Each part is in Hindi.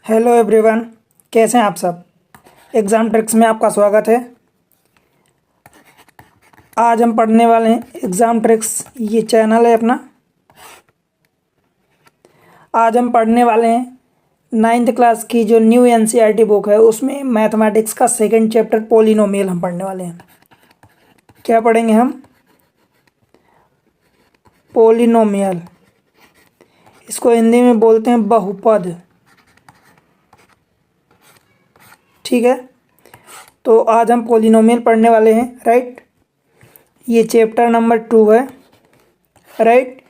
हेलो एवरीवन, कैसे हैं आप सब। एग्ज़ाम ट्रिक्स में आपका स्वागत है। आज हम पढ़ने वाले हैं एग्ज़ाम ट्रिक्स, ये चैनल है अपना। आज हम पढ़ने वाले हैं 9th क्लास की जो न्यू एनसीईआरटी बुक है, उसमें मैथमेटिक्स का सेकंड चैप्टर पॉलिनोमियल हम पढ़ने वाले हैं। क्या पढ़ेंगे हम? पॉलिनोमियल। इसको हिंदी में बोलते हैं बहुपद। ठीक है, तो आज हम पॉलिनोमियल पढ़ने वाले हैं, राइट। ये चैप्टर नंबर 2 है, राइट।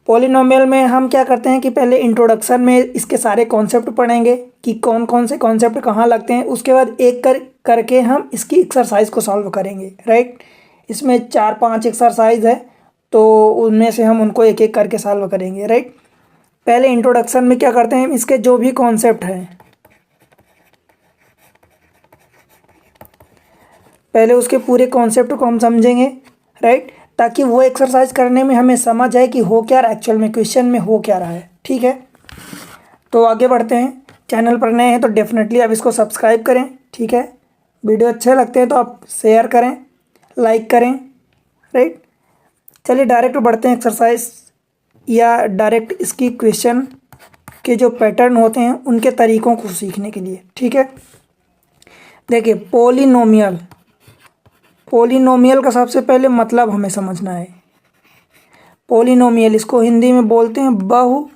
पॉलिनोमियल में हम क्या करते हैं कि पहले इंट्रोडक्शन में इसके सारे कॉन्सेप्ट पढ़ेंगे कि कौन कौन से कॉन्सेप्ट कहाँ लगते हैं। उसके बाद एक करके हम इसकी एक्सरसाइज को सॉल्व करेंगे, राइट। इसमें 4-5 एक्सरसाइज है, तो उनमें से हम उनको एक एक करके सॉल्व करेंगे, राइट। पहले इंट्रोडक्शन में क्या करते हैं, इसके जो भी कॉन्सेप्ट हैं पहले उसके पूरे कॉन्सेप्ट को हम समझेंगे, राइट, ताकि वो एक्सरसाइज करने में हमें समझ आए कि हो क्या रहा है, एक्चुअल में क्वेश्चन में हो क्या रहा है। ठीक है, तो आगे बढ़ते हैं। चैनल पर नए हैं तो डेफिनेटली आप इसको सब्सक्राइब करें, ठीक है। वीडियो अच्छे लगते हैं तो आप शेयर करें, लाइक करें, राइट। चलिए डायरेक्ट बढ़ते हैं एक्सरसाइज या डायरेक्ट इसकी क्वेश्चन के जो पैटर्न होते हैं उनके तरीक़ों को सीखने के लिए। ठीक है, देखिए पॉलिनोमियल का सबसे पहले मतलब हमें समझना है। पॉलिनोमियल, इसको हिंदी में बोलते हैं बहुपद।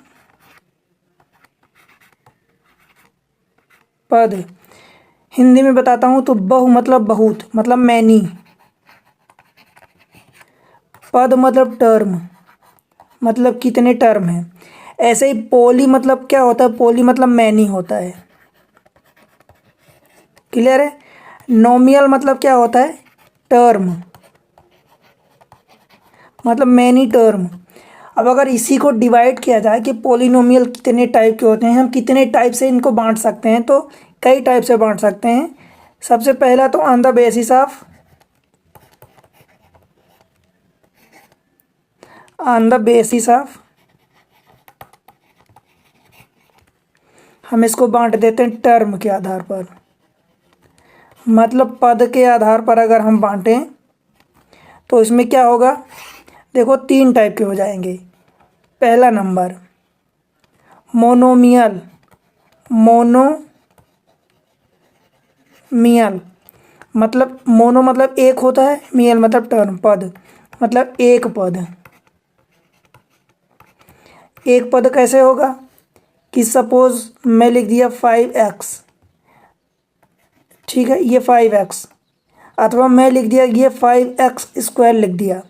हिंदी में बताता हूँ तो बहु मतलब बहुत, मतलब मैनी। पद मतलब टर्म, मतलब कितने टर्म हैं। ऐसे ही पॉली मतलब क्या होता है, पॉली मतलब मैनी होता है। क्लियर है। नोमियल मतलब क्या होता है, टर्म, मतलब मैनी टर्म। अब अगर इसी को डिवाइड किया जाए कि पॉलिनोमियल कितने टाइप के होते हैं, हम कितने टाइप से इनको बांट सकते हैं, तो कई टाइप से बांट सकते हैं। सबसे पहला तो ऑन द बेसिस ऑफ हम इसको बांट देते हैं टर्म के आधार पर। मतलब पद के आधार पर अगर हम बांटें तो इसमें क्या होगा, देखो 3 टाइप के हो जाएंगे। पहला नंबर मोनोमियल मतलब मोनो मतलब एक होता है, मियल मतलब टर्म, पद मतलब एक पद। एक पद कैसे होगा कि सपोज मैं लिख दिया 5x, ठीक है, ये 5x, अथवा मैं लिख दिया ये 5x² लिख दिया,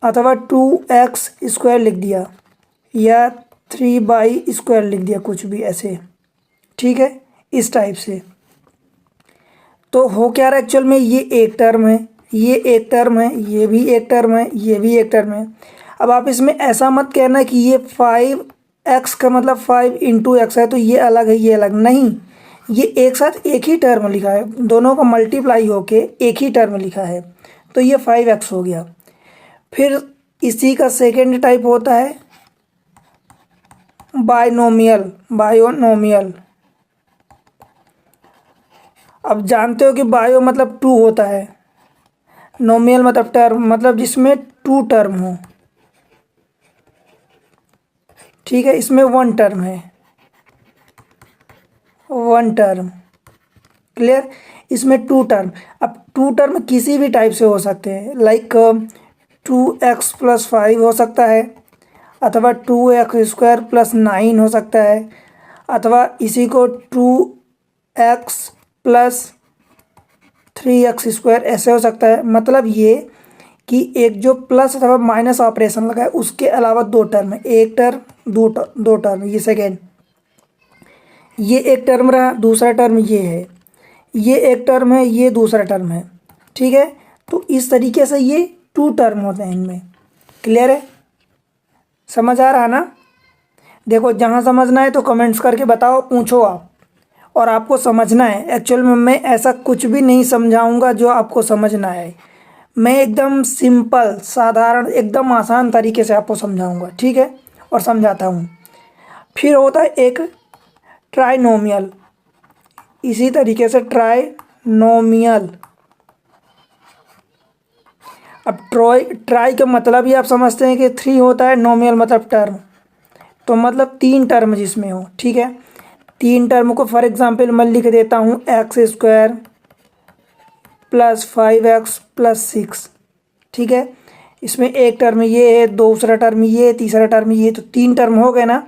अथवा 2x² लिख दिया, या 3y² लिख दिया, कुछ भी ऐसे। ठीक है, इस टाइप से। तो हो क्या रहा है, एक्चुअल में ये एक टर्म है, ये एक टर्म है, ये भी एक टर्म है, ये भी एक टर्म है। अब आप इसमें ऐसा मत कहना कि ये 5x का मतलब 5 × x है तो ये अलग है, ये अलग नहीं। ये एक साथ एक ही टर्म लिखा है, दोनों का मल्टीप्लाई होके एक ही टर्म लिखा है, तो ये 5x हो गया। फिर इसी का सेकेंड टाइप होता है बायोनोमियल। अब जानते हो कि बायो मतलब 2 होता है, नोमियल मतलब टर्म, मतलब जिसमें 2 टर्म हो। ठीक है, इसमें 1 टर्म है, 1 टर्म। क्लियर। इसमें 2 टर्म। अब 2 टर्म किसी भी टाइप से हो सकते हैं, लाइक 2x + 5 हो सकता है, अथवा 2x² + 9 हो सकता है, अथवा इसी को 2x + 3x² ऐसे हो सकता है। मतलब ये कि एक जो प्लस अथवा माइनस ऑपरेशन लगा है उसके अलावा 2 टर्म है, एक टर्म, दो टर्म। ये सेकेंड, ये एक टर्म रहा, दूसरा टर्म ये है, ये एक टर्म है, ये दूसरा टर्म है। ठीक है, तो इस तरीके से ये 2 टर्म होते हैं इनमें। क्लियर है, समझ आ रहा ना। देखो जहाँ समझना है तो कमेंट्स करके बताओ, पूछो आप। और आपको समझना है, एक्चुअल में मैं ऐसा कुछ भी नहीं समझाऊंगा जो आपको समझ ना आए। मैं एकदम सिंपल, साधारण, एकदम आसान तरीके से आपको समझाऊंगा, ठीक है, और समझाता हूँ। फिर होता है एक ट्राइनोमियल, इसी तरीके से ट्राइनोमियल। अब ट्राई का मतलब ही आप समझते हैं कि 3 होता है, नोमियल मतलब टर्म, तो मतलब 3 टर्म जिसमें हो, ठीक है। 3 टर्म को फॉर एग्जांपल मैं लिख देता हूँ x² + 5x + 6, ठीक है। इसमें एक टर्म ये है, दूसरा टर्म ये, तीसरा टर्म ये, तो 3 टर्म हो गए ना।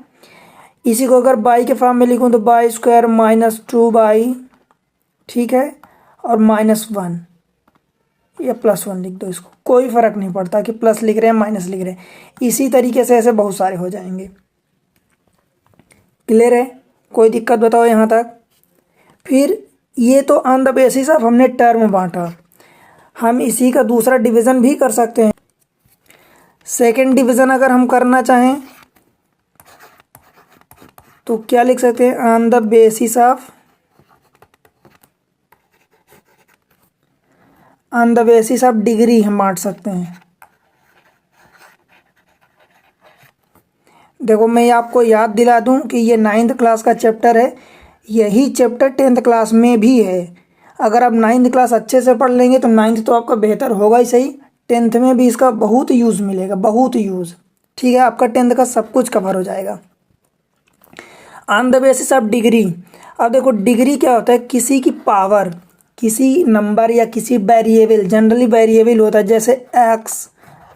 इसी को अगर बाई के फॉर्म में लिखूँ तो y² - 2y, ठीक है, और -1 या +1 लिख दो, इसको कोई फ़र्क नहीं पड़ता कि प्लस लिख रहे हैं माइनस लिख रहे हैं। इसी तरीके से ऐसे बहुत सारे हो जाएंगे। क्लियर है? कोई दिक्कत बताओ यहाँ तक। फिर ये तो ऑन द बेसिस ऑफ हमने टर्म बांटा, हम इसी का दूसरा डिवीज़न भी कर सकते हैं। सेकंड डिवीज़न अगर हम करना चाहें तो क्या लिख सकते हैं, on the basis of degree हम बांट सकते हैं। देखो मैं आपको याद दिला दूं कि ये 9th क्लास का चैप्टर है, यही चैप्टर 10th क्लास में भी है। अगर आप 9th क्लास अच्छे से पढ़ लेंगे तो 9th तो आपका बेहतर होगा ही सही, 10th में भी इसका बहुत यूज़ मिलेगा, बहुत यूज़, ठीक है। आपका 10th का सब कुछ कवर हो जाएगा। On the basis of degree, अब देखो डिग्री क्या होता है, किसी की पावर, किसी नंबर या किसी वेरिएबल, जनरली वेरिएबल होता है, जैसे x,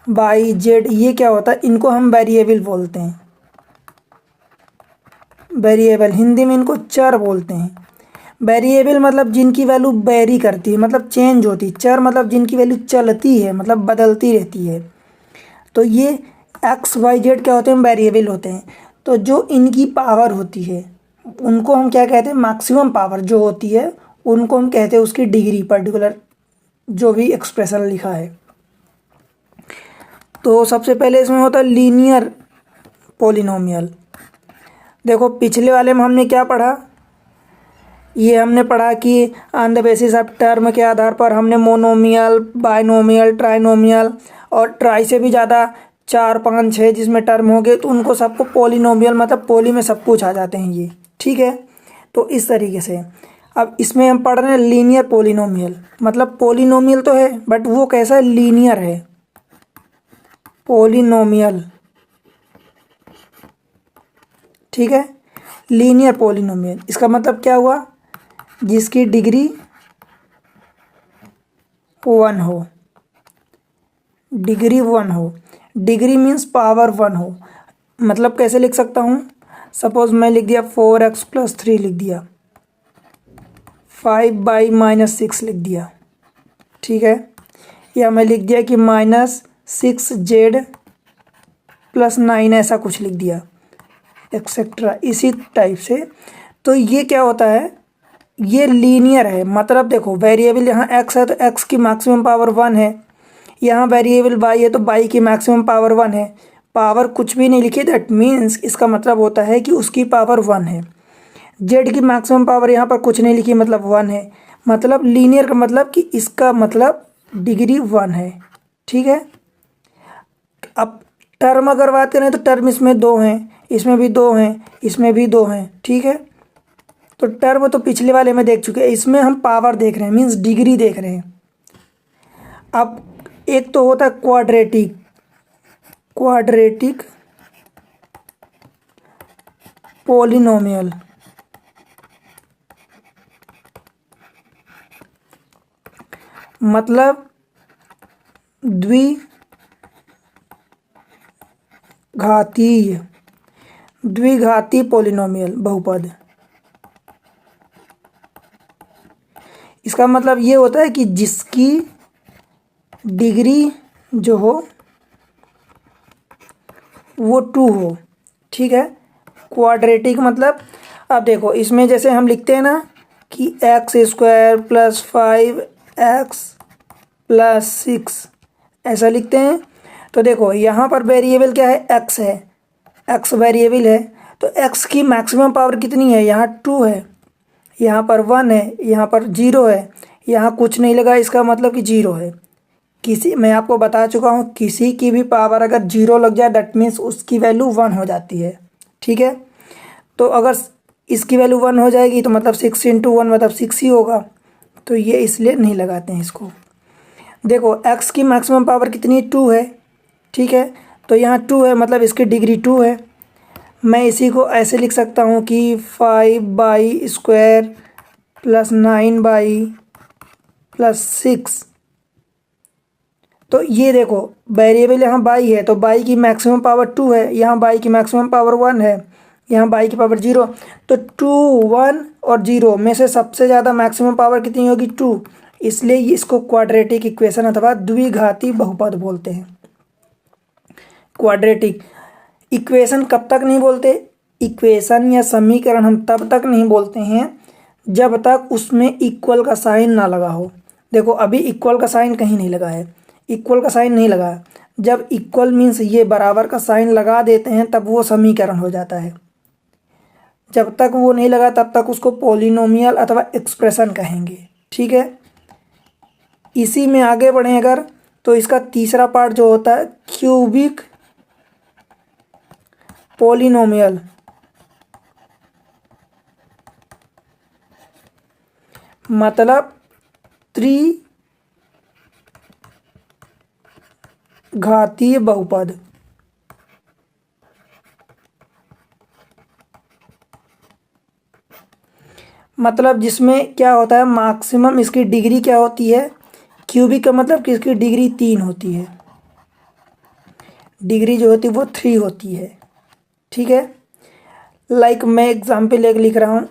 y, z, ये क्या होता है, इनको हम वेरिएबल बोलते हैं। वेरिएबल हिंदी में इनको चर बोलते हैं। वेरिएबल मतलब जिनकी वैल्यू वेरी करती है, मतलब चेंज होती है। चर मतलब जिनकी वैल्यू चलती है, मतलब बदलती रहती है। तो ये x, y, z क्या होते हैं, वेरिएबल होते हैं। तो जो इनकी पावर होती है उनको हम क्या कहते हैं, मैक्सिमम पावर जो होती है उनको हम कहते हैं उसकी डिग्री, पर्टिकुलर जो भी एक्सप्रेशन लिखा है। तो सबसे पहले इसमें होता है लीनियर पॉलिनोमियल। देखो पिछले वाले में हमने क्या पढ़ा, ये हमने पढ़ा कि on the basis of term के आधार पर हमने मोनोमियल, बाइनोमियल, ट्राइनोमियल और ट्राई से भी ज़्यादा 4, 5, 6 जिसमें टर्म हो गए तो उनको सबको पॉलिनोमियल, मतलब पॉली में सब कुछ आ जाते हैं ये, ठीक है। तो इस तरीके से अब इसमें हम पढ़ रहे हैं लीनियर पॉलिनोमियल, मतलब पॉलिनोमियल तो है बट वो कैसा है, लीनियर है। पॉलिनोमियल, ठीक है, लीनियर पॉलिनोमियल, इसका मतलब क्या हुआ, जिसकी डिग्री 1 हो, डिग्री 1 हो, डिग्री मीन्स पावर 1 हो। मतलब कैसे लिख सकता हूँ, सपोज मैं लिख दिया 4x + 3 लिख दिया, 5y - 6 लिख दिया, ठीक है, या मैं लिख दिया कि -6z + 9 ऐसा कुछ लिख दिया, एक्सेट्रा इसी टाइप से। तो ये क्या होता है, ये लीनियर है। मतलब देखो वेरिएबल यहाँ x है तो x की मैक्सिमम पावर 1 है, यहाँ वेरिएबल y है तो y की मैक्सिमम पावर 1 है। पावर कुछ भी नहीं लिखी, दैट मीन्स इसका मतलब होता है कि उसकी पावर 1 है। z की मैक्सिमम पावर यहाँ पर कुछ नहीं लिखी, मतलब 1 है। मतलब लीनियर का मतलब कि इसका मतलब डिग्री 1 है, ठीक है। अब टर्म अगर बात करें तो टर्म इसमें 2 हैं, इसमें भी 2 हैं, इसमें भी 2 हैं, ठीक है। तो टर्म तो पिछले वाले में देख चुके हैं, इसमें हम पावर देख रहे हैं, मीन्स डिग्री देख रहे हैं। अब एक तो होता है क्वाड्रेटिक, क्वाड्रेटिक पॉलिनोमियल, मतलब द्विघाती पॉलिनोमियल बहुपद। इसका मतलब ये होता है कि जिसकी डिग्री जो हो वो 2 हो, ठीक है। क्वाड्रेटिक मतलब, अब देखो इसमें जैसे हम लिखते हैं ना कि x² + 5x + 6 ऐसा लिखते हैं। तो देखो यहाँ पर वेरिएबल क्या है, x है, x वेरिएबल है, तो x की मैक्सिमम पावर कितनी है, यहाँ 2 है, यहाँ पर 1 है, यहाँ पर 0 है, यहाँ कुछ नहीं लगा, इसका मतलब कि 0 है। मैं आपको बता चुका हूँ किसी की भी पावर अगर 0 लग जाए दैट मीन्स उसकी वैल्यू 1 हो जाती है, ठीक है। तो अगर इसकी वैल्यू 1 हो जाएगी तो मतलब 6 इंटू 1 मतलब 6 ही होगा, तो ये इसलिए नहीं लगाते हैं इसको। देखो x की मैक्सिमम पावर कितनी 2 है, ठीक है, तो यहाँ 2 है मतलब इसकी डिग्री 2 है। मैं इसी को ऐसे लिख सकता हूँ कि 5/² प्लस 9/+6। तो ये देखो वेरिएबल यहाँ बाई है, तो बाई की मैक्सिमम पावर 2 है, यहाँ बाई की मैक्सिमम पावर 1 है, यहाँ बाई की पावर 0। तो 2, 1 और 0 में से सबसे ज़्यादा मैक्सिमम पावर कितनी होगी 2, इसलिए इसको क्वाड्रेटिक इक्वेशन अथवा द्विघाती बहुपद बोलते हैं। क्वाड्रेटिक इक्वेशन कब तक नहीं बोलते, इक्वेशन या समीकरण हम तब तक नहीं बोलते हैं जब तक उसमें इक्वल का साइन ना लगा हो। देखो अभी इक्वल का साइन कहीं नहीं लगा है, इक्वल का साइन नहीं लगा। जब इक्वल मीन्स ये बराबर का साइन लगा देते हैं तब वो समीकरण हो जाता है। जब तक वो नहीं लगा तब तक उसको पॉलिनोमियल अथवा एक्सप्रेशन कहेंगे, ठीक है। इसी में आगे बढ़ें अगर, तो इसका तीसरा पार्ट जो होता है क्यूबिक पॉलिनोमियल, मतलब त्रिघातीय बहुपद। मतलब जिसमें क्या होता है मैक्सिमम इसकी डिग्री क्या होती है, क्यूबिक का मतलब कि इसकी डिग्री 3 होती है, डिग्री जो होती है वो 3 होती है, ठीक है। लाइक मैं एग्जाम्पल एक लिख रहा हूँ,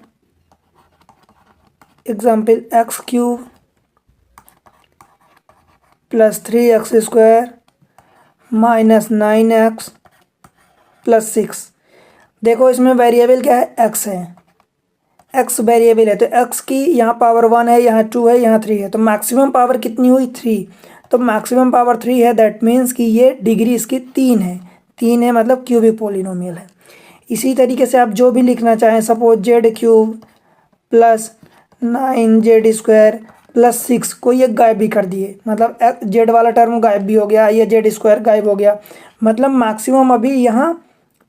एग्जाम्पल x³ + 3x² - 9x + 6। देखो इसमें वेरिएबल क्या है, x है, x वेरिएबल है, तो x की यहाँ पावर 1 है, यहाँ 2 है, यहाँ 3 है, तो मैक्सिमम पावर कितनी हुई 3। तो मैक्सिमम पावर 3 है, दैट मीन्स कि ये डिग्री इसकी 3 है, 3 है मतलब क्यूबिक पॉलिनोमियल है। इसी तरीके से आप जो भी लिखना चाहें, सपोज z³ + 9z² + 6 को ये गायब भी कर दिए, मतलब z वाला टर्म गायब भी हो गया, ये z² गायब हो गया, मतलब मैक्सिमम अभी यहाँ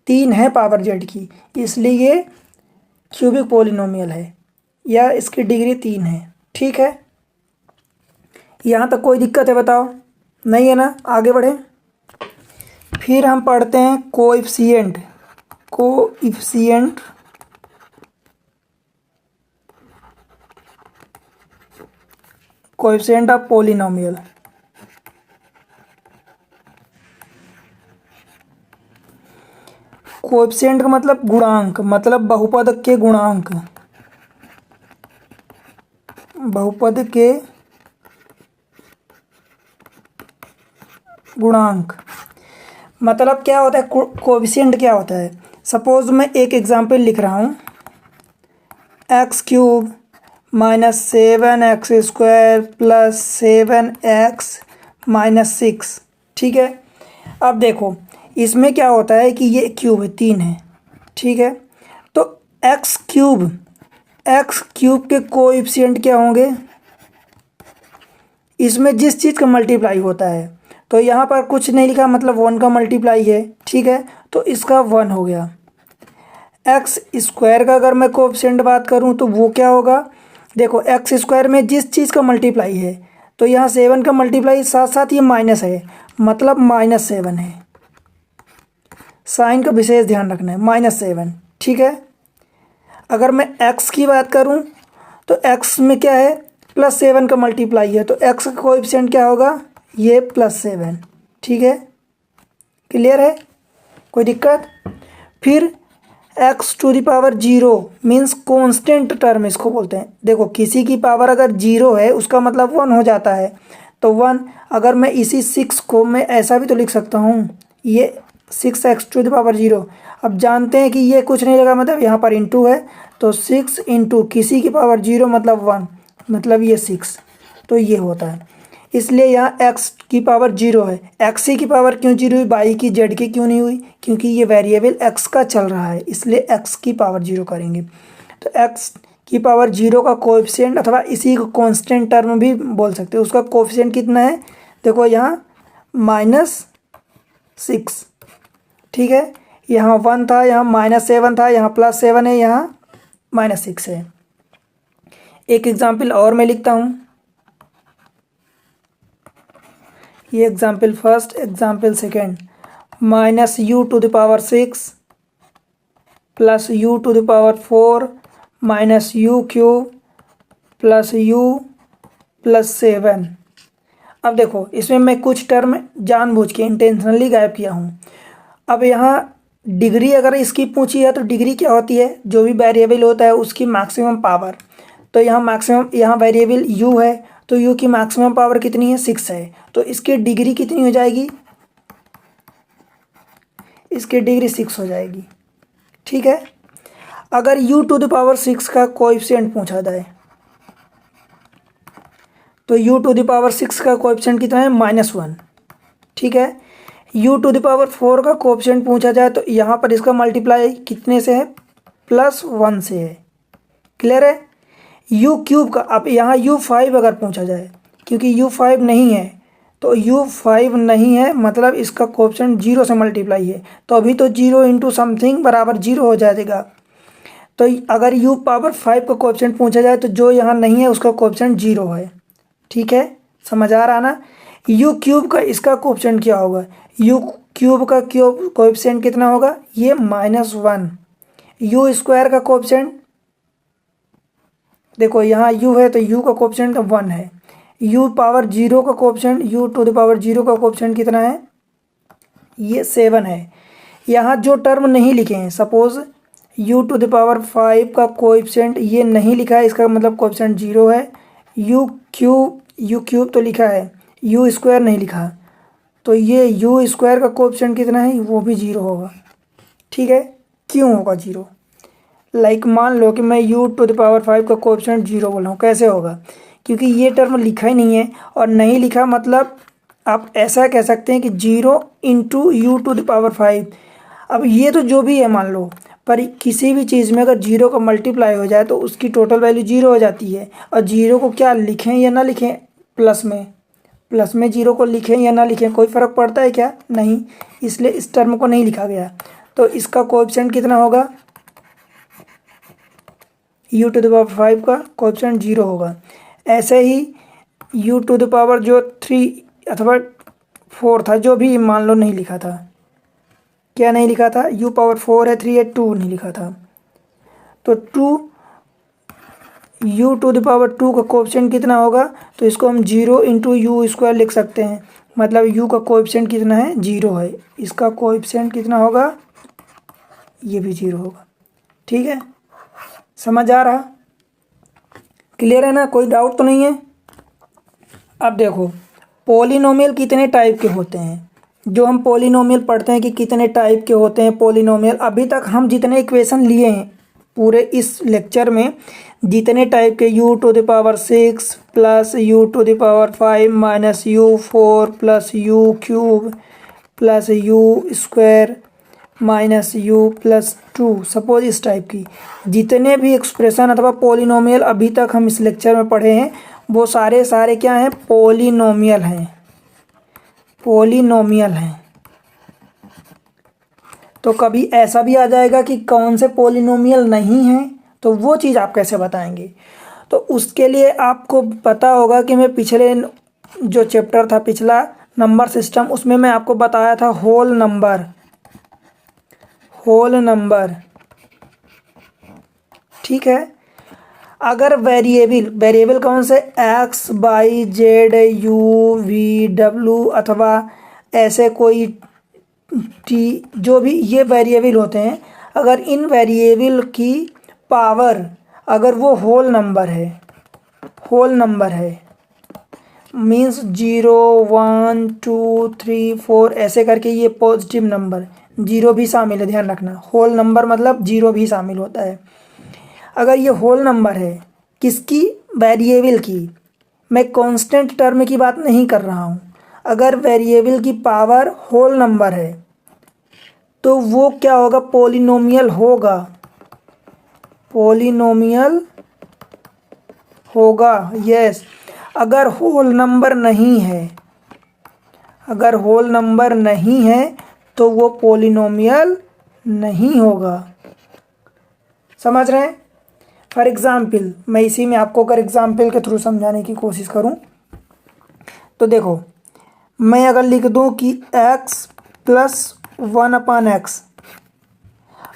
3 है पावर z की, इसलिए ये क्यूबिक पॉलिनोमियल है या इसकी डिग्री 3 है, ठीक है। यहाँ तक कोई दिक्कत है बताओ, नहीं है ना, आगे बढ़ें। फिर हम पढ़ते हैं कोएफिशिएंट ऑफ पॉलिनोमियल। कोएफिशिएंट का मतलब गुणांक, मतलब बहुपद के गुणांक, बहुपद के गुणांक। मतलब क्या होता है कोएफिशिएंट क्या होता है, सपोज मैं एक एग्जांपल लिख रहा हूँ, x³ - 7x² + 7x - 6, ठीक है। अब देखो इसमें क्या होता है कि ये क्यूब है, 3 है, ठीक है। तो x³ के कोएफिशिएंट क्या होंगे, इसमें जिस चीज़ का मल्टीप्लाई होता है, तो यहाँ पर कुछ नहीं लिखा मतलब 1 का मल्टीप्लाई है, ठीक है, तो इसका 1 हो गया। x² का अगर मैं कोएफिशिएंट बात करूँ तो वो क्या होगा, देखो x² में जिस चीज़ का मल्टीप्लाई है, तो यहाँ 7 का मल्टीप्लाई साथ साथ ये माइनस है, मतलब -7 है, साइन का विशेष ध्यान रखना है, -7, ठीक है। अगर मैं x की बात करूं तो x में क्या है +7 का मल्टीप्लाई है, तो x का कोएफिशिएंट क्या होगा, ये +7, ठीक है। क्लियर है, कोई दिक्कत। फिर x⁴ मीन्स कांस्टेंट टर्म इसको बोलते हैं। देखो किसी की पावर अगर 0 है उसका मतलब 1 हो जाता है, तो 1। अगर मैं इसी 6 को मैं ऐसा भी तो लिख सकता हूँ, ये 6x⁴। अब जानते हैं कि ये कुछ नहीं लगा मतलब यहाँ पर इंटू है, तो 6 इंटू किसी की पावर 0 मतलब 1, मतलब ये 6, तो ये होता है। इसलिए यहाँ x की पावर 0 है। x की पावर क्यों 0 हुई, y की z की क्यों नहीं हुई, क्योंकि ये वेरिएबल x का चल रहा है, इसलिए x की पावर 0 करेंगे। तो x की पावर 0 का कोएफिशिएंट अथवा इसी को कांस्टेंट टर्म भी बोल सकते हो, उसका कोएफिशिएंट कितना है, देखो यहाँ -6, ठीक है। यहाँ 1 था, यहाँ -7 था, यहाँ +7 है, यहाँ -6 है। एक एग्जाम्पल और मैं लिखता हूँ, ये example first, example second. -u⁻6 plus u⁴ minus u³ plus u plus 7। अब देखो इसमें मैं कुछ टर्म जानबूझ के इंटेंशनली गायब किया हूँ। अब यहाँ डिग्री अगर इसकी पूछी है तो डिग्री क्या होती है, जो भी वेरिएबल होता है उसकी मैक्सिमम पावर। तो यहाँ वेरिएबल u है तो u की मैक्सिमम पावर कितनी है, 6 है। तो इसकी डिग्री कितनी हो जाएगी, इसकी डिग्री 6 हो जाएगी। ठीक है। अगर u⁻6 का कोएफिशिएंट पूछा जाए तो u⁻6 का कोएफिशिएंट कितना है, -1। ठीक है। u⁴ का कोएफिशिएंट पूछा जाए तो यहाँ पर इसका मल्टीप्लाई कितने से है, +1 से है। क्लियर है। u³ का, अब यहाँ u5 अगर पूछा जाए, क्योंकि u5 नहीं है तो u5 नहीं है मतलब इसका कोएफिशिएंट 0 से मल्टीप्लाई है, तो अभी तो 0 इंटू समथिंग बराबर 0 हो जाएगा। तो अगर u⁻5 का कोएफिशिएंट पूछा जाए तो जो यहाँ नहीं है उसका कोएफिशिएंट 0 है। ठीक है, समझ आ रहा ना। u³ का इसका कोएफिशिएंट क्या होगा, u³ का कोएफिशिएंट कितना होगा, ये -1। u² का कोएफिशिएंट देखो यहाँ u है तो u का कोएफिशिएंट 1 है। u⁻0 का कोएफिशिएंट, u⁻0 का कोएफिशिएंट कितना है, ये 7 है। यहाँ जो टर्म नहीं लिखे हैं, सपोज u⁵ का कोएफिशिएंट ये नहीं लिखा है, इसका मतलब कोएफिशिएंट 0 है। u³ तो लिखा है, u² नहीं लिखा, तो ये u² का कोएफिशिएंट कितना है, वो भी 0 होगा। ठीक है। क्यों होगा 0, लाइक मान लो कि मैं u⁵ का कोएफिशिएंट 0 बोल रहा हूँ, कैसे होगा, क्योंकि ये टर्म लिखा ही नहीं है। और नहीं लिखा मतलब आप ऐसा कह सकते हैं कि 0 इंटू u⁵। अब ये तो जो भी है मान लो, पर किसी भी चीज़ में अगर 0 का मल्टीप्लाई हो जाए तो उसकी टोटल वैल्यू 0 हो जाती है। और 0 को क्या लिखें या ना लिखें, प्लस में 0 को लिखें या ना लिखें कोई फ़र्क पड़ता है क्या, नहीं। इसलिए इस टर्म को नहीं लिखा गया। तो इसका कोएफिशिएंट कितना होगा, u⁵ का कोएफिशिएंट 0 होगा। ऐसे ही u⁵ जो 3 अथवा 4 था, जो भी मान लो नहीं लिखा था, क्या नहीं लिखा था, u⁴ है, 3 है, 2 नहीं लिखा था, तो u⁵ का कोएफिशिएंट कितना होगा, तो इसको हम 0 इंटू u² लिख सकते हैं। मतलब u का कोएफिशिएंट कितना है, 0 है। इसका कोएफिशिएंट कितना होगा, ये भी 0 होगा। ठीक है, समझ आ रहा, क्लियर है ना, कोई डाउट तो नहीं है। अब देखो पॉलिनोमियल कितने टाइप के होते हैं, जो हम पॉलिनोमियल पढ़ते हैं कि कितने टाइप के होते हैं पॉलिनोमियल। अभी तक हम जितने इक्वेशन लिए हैं पूरे इस लेक्चर में, जितने टाइप के u⁻6 plus u⁵ minus u4 plus u³ plus u² minus u plus 2, suppose इस टाइप की जितने भी एक्सप्रेशन अथवा पॉलिनोमियल अभी तक हम इस लेक्चर में पढ़े हैं, वो सारे क्या हैं, पॉलिनोमियल हैं, पॉलिनोमियल हैं। तो कभी ऐसा भी आ जाएगा कि कौन से पॉलिनोमियल नहीं हैं, तो वो चीज़ आप कैसे बताएंगे। तो उसके लिए आपको पता होगा कि मैं पिछले जो चैप्टर था, पिछला नंबर सिस्टम, उसमें मैं आपको बताया था होल नंबर। ठीक है। अगर वेरिएबल कौन से, x, y, z, u, v, w अथवा ऐसे कोई t, जो भी ये वेरिएबल होते हैं, अगर इन वेरिएबल की पावर अगर वो होल नंबर है मीन्स 0, 1, 2, 3, 4 ऐसे करके, ये पॉजिटिव नंबर, 0 भी शामिल है, ध्यान रखना। होल नंबर मतलब 0 भी शामिल होता है। अगर ये होल नंबर है, किसकी, वेरिएबल की, मैं कांस्टेंट टर्म की बात नहीं कर रहा हूँ। अगर वेरिएबल की पावर होल नंबर है तो वो क्या होगा, पॉलिनोमियल होगा, यस। अगर होल नंबर नहीं है तो वो पॉलिनोमियल नहीं होगा। समझ रहे हैं। फॉर एग्ज़ाम्पल मैं इसी में आपको अगर एग्ज़ाम्पल के थ्रू समझाने की कोशिश करूं तो देखो, मैं अगर लिख दूं कि x प्लस 1/x,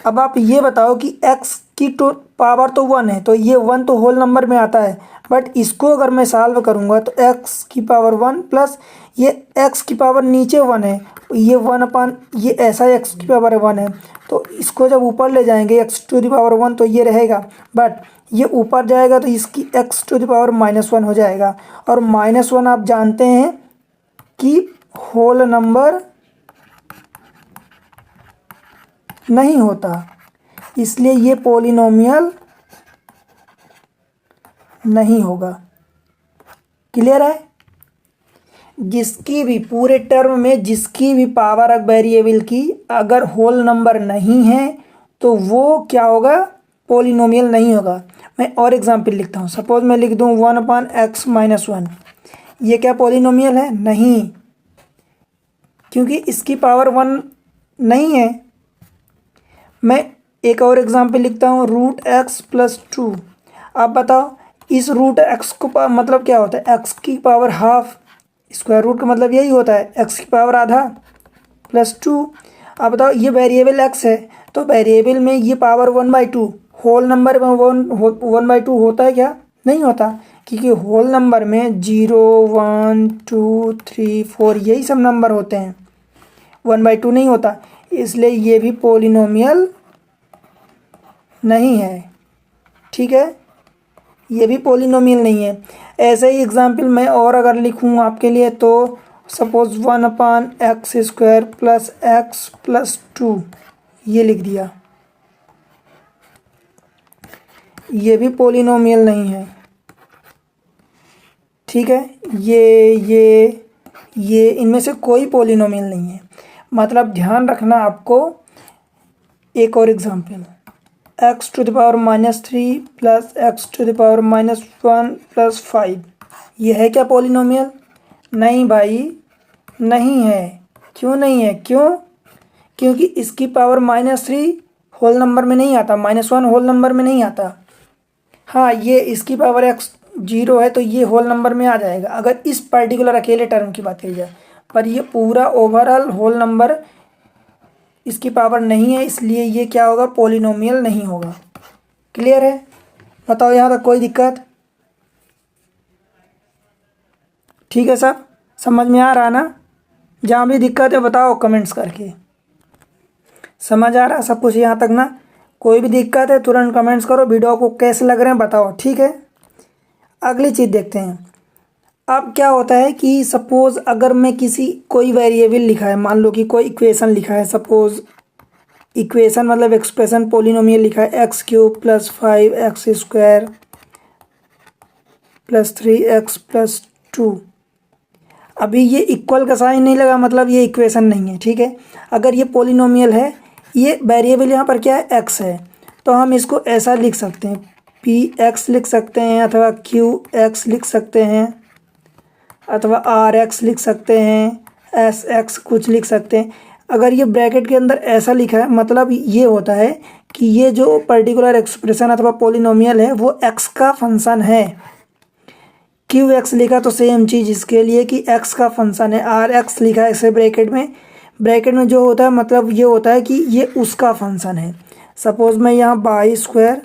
अब आप ये बताओ कि x की तो पावर तो 1 है, तो ये 1 तो होल नंबर में आता है, बट इसको अगर मैं सॉल्व करूँगा तो x की पावर 1 प्लस ये x की पावर नीचे 1 है, ये 1/, ये ऐसा x की पावर 1 है, तो इसको जब ऊपर ले जाएंगे x⁻1 तो ये रहेगा, बट ये ऊपर जाएगा तो इसकी x⁻−1 हो जाएगा। और -1 आप जानते हैं कि होल नंबर नहीं होता, इसलिए ये पॉलिनोमियल नहीं होगा। क्लियर है? जिसकी भी पूरे टर्म में जिसकी भी पावर ऑफ वेरिएबल की अगर होल नंबर नहीं है तो वो क्या होगा? पॉलिनोमियल नहीं होगा। मैं और एग्जांपल लिखता हूँ। सपोज मैं लिख दूँ 1/x-1, ये क्या पॉलिनोमियल है? नहीं, क्योंकि इसकी पावर 1 नहीं है। मैं एक और एग्जांपल लिखता हूँ √x+2। आप बताओ इस √x को मतलब क्या होता है? x की पावर हाफ, स्क्वायर रूट का मतलब यही होता है x की पावर आधा +2। आप बताओ ये वेरिएबल x है, तो वेरिएबल में ये पावर 1/2, होल नंबर में 1/2 होता है क्या? नहीं होता, क्योंकि होल नंबर में 0, 1, 2, 3, 4 यही सब नंबर होते हैं, 1/2 नहीं होता, इसलिए ये भी पॉलिनोमियल नहीं है। ठीक है, ये भी पॉलिनोमियल नहीं है। ऐसे ही एग्जांपल मैं और अगर लिखूँ आपके लिए तो सपोज 1/x² प्लस x+2 ये लिख दिया, ये भी पॉलिनोमियल नहीं है। ठीक है, ये इनमें से कोई पॉलिनोमियल नहीं है। मतलब ध्यान रखना आपको। एक और example x⁻³ plus x⁻1 plus 5, ये है क्या पॉलिनोमियल? नहीं भाई, नहीं है। क्यों नहीं है? क्योंकि इसकी पावर -3 होल नंबर में नहीं आता, -1 होल नंबर में नहीं आता। हाँ, ये इसकी पावर x0 है तो ये होल नंबर में आ जाएगा अगर इस पर्टिकुलर अकेले टर्म की बात की जाए, पर ये पूरा ओवरऑल होल नंबर इसकी पावर नहीं है, इसलिए ये क्या होगा? पॉलिनोमियल नहीं होगा। क्लियर है? बताओ यहाँ तक कोई दिक्कत? ठीक है, सब समझ में आ रहा ना? जहाँ भी दिक्कत है बताओ कमेंट्स करके। समझ आ रहा सब कुछ यहाँ तक ना? कोई भी दिक्कत है तुरंत कमेंट्स करो, वीडियो को कैसे लग रहे हैं बताओ। ठीक है, अगली चीज़ देखते हैं। अब क्या होता है कि सपोज़ अगर मैं कोई वेरिएबल लिखा है, मान लो कि कोई इक्वेशन लिखा है, सपोज़ इक्वेशन मतलब एक्सप्रेशन पॉलिनोमियल लिखा है x³ plus 5x² plus 3x+2। अभी ये इक्वल का साइन नहीं लगा, मतलब ये इक्वेशन नहीं है। ठीक है, अगर ये पॉलिनोमियल है, ये वेरिएबल यहाँ पर क्या है? x है, तो हम इसको ऐसा लिख सकते हैं, px लिख सकते हैं, अथवा qx लिख सकते हैं, अथवा rx लिख सकते हैं, sx कुछ लिख सकते हैं। अगर ये ब्रैकेट के अंदर ऐसा लिखा है, मतलब ये होता है कि ये जो पर्टिकुलर एक्सप्रेशन अथवा पॉलिनोमियल है वो x का फंक्शन है। qx लिखा तो सेम चीज़ इसके लिए कि x का फंक्शन है। rx लिखा है ऐसे ब्रैकेट में जो होता है मतलब ये होता है कि ये उसका फंक्शन है। सपोज़ मैं यहाँ y²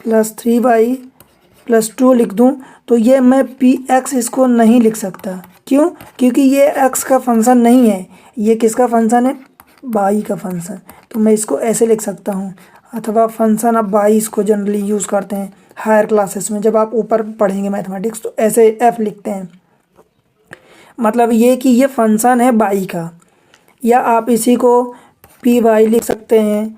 प्लस 3y+2 लिख दूँ तो ये मैं px इसको नहीं लिख सकता। क्यों? क्योंकि ये x का फंक्शन नहीं है, ये किसका फंक्शन है? y का फंक्शन। तो मैं इसको ऐसे लिख सकता हूँ, अथवा फंक्शन अब y इसको जनरली यूज़ करते हैं हायर क्लासेस में, जब आप ऊपर पढ़ेंगे मैथमेटिक्स तो ऐसे f लिखते हैं। मतलब ये कि ये फंक्शन है y का, या आप इसी को py लिख सकते हैं,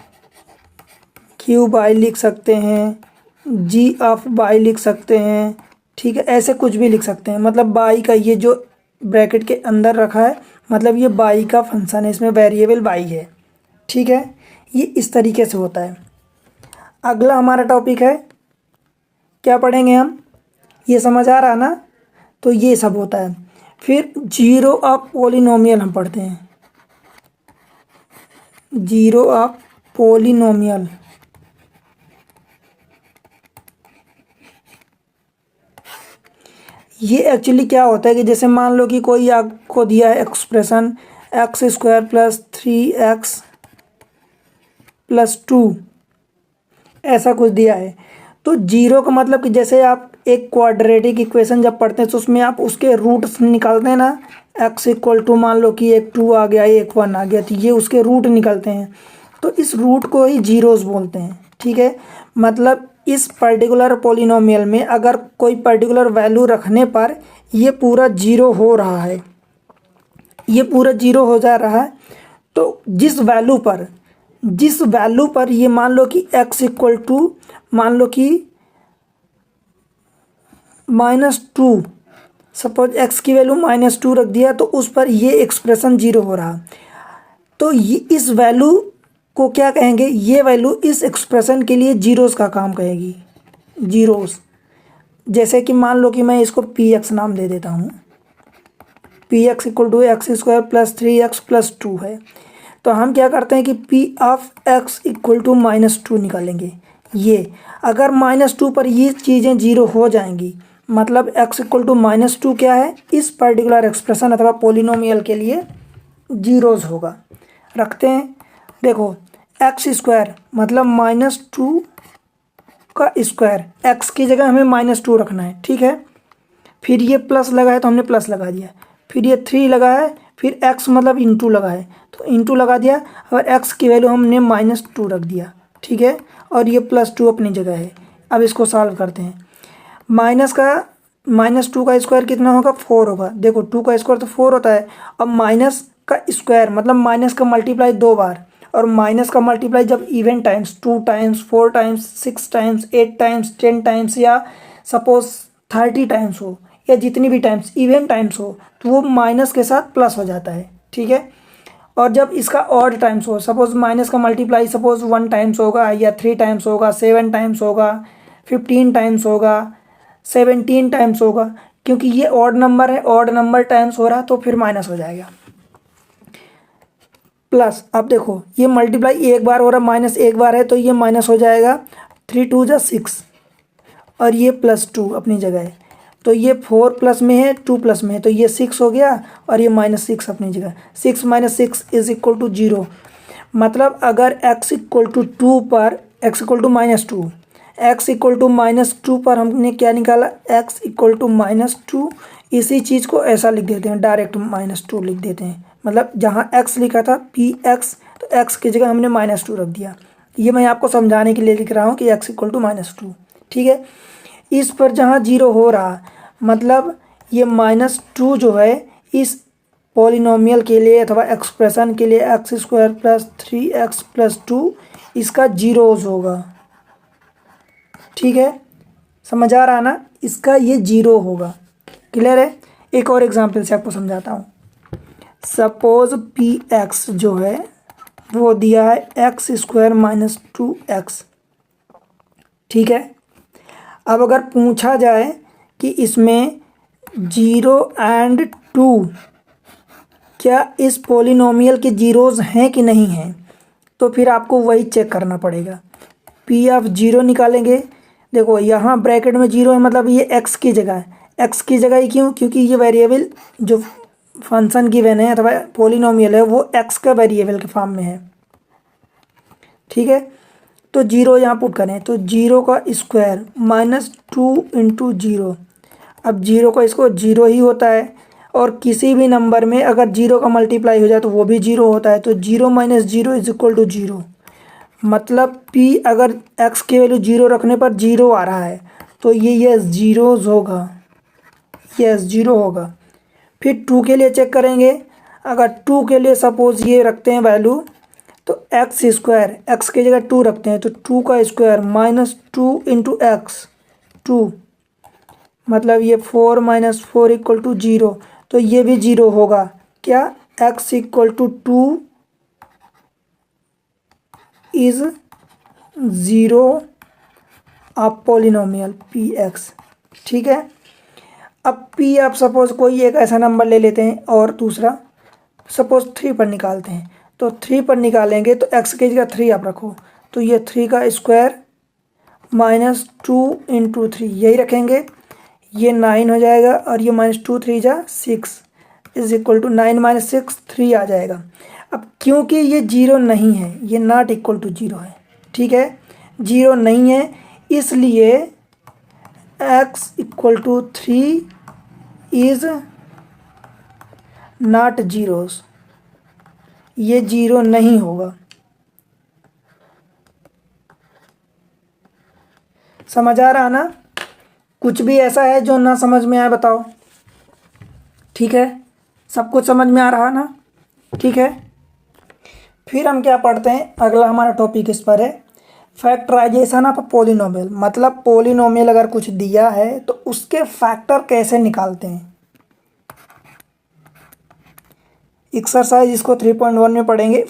qy लिख सकते हैं, g(y) लिख सकते हैं। ठीक है, ऐसे कुछ भी लिख सकते हैं। मतलब y का ये जो ब्रैकेट के अंदर रखा है मतलब ये y का फंक्शन है, इसमें वेरिएबल y है। ठीक है, ये इस तरीके से होता है। अगला हमारा टॉपिक है, क्या पढ़ेंगे हम? ये समझ आ रहा ना? तो ये सब होता है। फिर जीरो ऑफ पॉलिनोमियल हम पढ़ते हैं। जीरो ऑफ पॉलिनोमियल ये एक्चुअली क्या होता है कि जैसे मान लो कि कोई आपको दिया है expression x square plus 3x plus 2, ऐसा कुछ दिया है। तो जीरो का मतलब कि जैसे आप एक क्वाड्रेटिक इक्वेशन जब पढ़ते हैं तो उसमें आप उसके रूट्स निकालते हैं ना, x इक्वल टू मान लो कि एक 2 आ गया, एक 1 आ गया, तो ये उसके रूट निकलते हैं। तो इस रूट को ही जीरोस बोलते हैं। ठीक है, मतलब इस पर्टिकुलर पॉलिनोमियल में अगर कोई पर्टिकुलर वैल्यू रखने पर ये पूरा जीरो हो रहा है, ये पूरा जीरो हो जा रहा है, तो जिस वैल्यू पर ये मान लो कि x इक्वल टू मान लो कि -2, सपोज x की वैल्यू -2 रख दिया, तो उस पर ये एक्सप्रेशन जीरो हो रहा। तो ये इस वैल्यू को क्या कहेंगे, ये वैल्यू इस एक्सप्रेशन के लिए जीरोस का काम कहेगी, जीरोस। जैसे कि मान लो कि मैं इसको px नाम दे देता हूँ, px equal to x square plus 3x plus 2 है। तो हम क्या करते हैं कि p of x equal to -2 निकालेंगे। ये अगर -2 पर ये चीज़ें जीरो हो जाएंगी, मतलब x इक्वल टू -2 क्या है, इस पर्टिकुलर एक्सप्रेशन अथवा पोलिनोमियल के लिए जीरोस होगा। रखते हैं, देखो एक्स स्क्वायर मतलब -2 का स्क्वायर, x की जगह हमें -2 रखना है। ठीक है, फिर ये प्लस लगा है तो हमने प्लस लगा दिया, फिर ये 3 लगा है, फिर x मतलब इंटू लगा है तो इंटू लगा दिया, और x की वैल्यू हमने -2 रख दिया। ठीक है, और ये +2 अपनी जगह है। अब इसको सॉल्व करते हैं। -2 का स्क्वायर कितना होगा, 4 होगा। देखो 2 का स्क्वायर तो 4 होता है। अब माइनस का स्क्वायर मतलब माइनस का मल्टीप्लाई 2 बार, और माइनस का मल्टीप्लाई जब even times 2 times 4 times 6 times 8 times 10 times या सपोज 30 टाइम्स हो, या जितनी भी टाइम्स इवन टाइम्स हो, तो वो माइनस के साथ प्लस हो जाता है। ठीक है, और जब इसका ऑड टाइम्स हो, सपोज माइनस का मल्टीप्लाई सपोज 1 टाइम्स होगा, या 3 टाइम्स होगा, 7 टाइम्स होगा, 15 टाइम्स होगा, 17 टाइम्स होगा, क्योंकि ये ऑड नंबर है, ऑड नंबर टाइम्स हो रहा तो फिर माइनस हो जाएगा। प्लस, अब देखो ये मल्टीप्लाई एक बार हो रहा, माइनस एक बार है तो ये माइनस हो जाएगा, 3 2 जा 6, और ये +2 अपनी जगह है, तो ये 4 प्लस में है 2 प्लस में है, तो ये 6 हो गया, और ये -6 अपनी जगह। 6 - 6 इज इक्वल टू 0। मतलब अगर x इक्वल टू 2 पर x equal to -2, x equal to -2 पर हमने क्या निकाला, x इक्वल टू -2। इसी चीज़ को ऐसा लिख देते हैं, डायरेक्ट -2 लिख देते हैं। मतलब जहाँ x लिखा था px, तो x की जगह हमने -2 रख दिया। ये मैं आपको समझाने के लिए लिख रहा हूँ कि x इक्वल टू -2। ठीक है, इस पर जहाँ जीरो हो रहा, मतलब ये -2 जो है इस पॉलिनोमियल के लिए अथवा एक्सप्रेशन के लिए x square plus 3x plus 2 इसका जीरोस होगा। ठीक है, समझ आ रहा ना, इसका ये जीरो होगा। क्लियर है, एक और एग्जांपल से आपको समझाता हूँ। सपोज px जो है वो दिया है एक्स स्क्वायर -2x। ठीक है, अब अगर पूछा जाए कि इसमें 0 और 2 क्या इस पॉलिनोमियल के जीरोस हैं कि नहीं हैं, तो फिर आपको वही चेक करना पड़ेगा। p ऑफ 0 निकालेंगे। देखो यहाँ ब्रैकेट में 0 है, मतलब ये x की जगह है। x की जगह ही क्यों, क्योंकि ये वेरिएबल जो फंक्शन गिवन है अथवा पॉलिनोमियल है वो x का वेरिएबल के फॉर्म में है। ठीक है, तो 0 यहाँ पुट करें, तो 0 का स्क्वायर -2 × 0। अब 0 का इसको 0 ही होता है, और किसी भी नंबर में अगर 0 का मल्टीप्लाई हो जाए तो वो भी 0 होता है। तो 0 - 0 इज इक्वल टू 0। मतलब p अगर x की वैल्यू 0 रखने पर 0 आ रहा है, तो ये जीरोस होगा, यस 0 होगा। फिर 2 के लिए चेक करेंगे। अगर 2 के लिए सपोज ये रखते हैं वैल्यू, तो एक्स स्क्वायर, एक्स की जगह 2 रखते हैं, तो 2 का स्क्वायर -2 × x 2, मतलब ये 4 - 4 इक्वल टू 0। तो ये भी 0 होगा। क्या, x equal to 2 is 0 of polynomial px। ठीक है, अब p आप सपोज कोई एक ऐसा नंबर ले लेते हैं, और दूसरा सपोज 3 पर निकालते हैं। तो 3 पर निकालेंगे तो x की जगह 3 आप रखो, तो ये 3 का स्क्वायर -2 × 3 यही रखेंगे। ये 9 हो जाएगा और ये -2 3 जा 6 इज इक्वल टू 9 माइनस 6 3 आ जाएगा। अब क्योंकि ये 0 नहीं है, ये नॉट इक्वल टू 0 है, ठीक है, 0 नहीं है, इसलिए x equal to 3 is not zeros, ये 0 नहीं होगा। समझ आ रहा ना? कुछ भी ऐसा है जो ना समझ में आए बताओ, ठीक है, सब कुछ समझ में आ रहा ना, ठीक है। फिर हम क्या पढ़ते हैं, अगला हमारा टॉपिक इस पर है फैक्टराइजेशन ऑफ पोलिनोमियल। मतलब पोलिनोमियल अगर कुछ दिया है तो उसके फैक्टर कैसे निकालते हैं। एक्सरसाइज इसको 3.1 में पढ़ेंगे,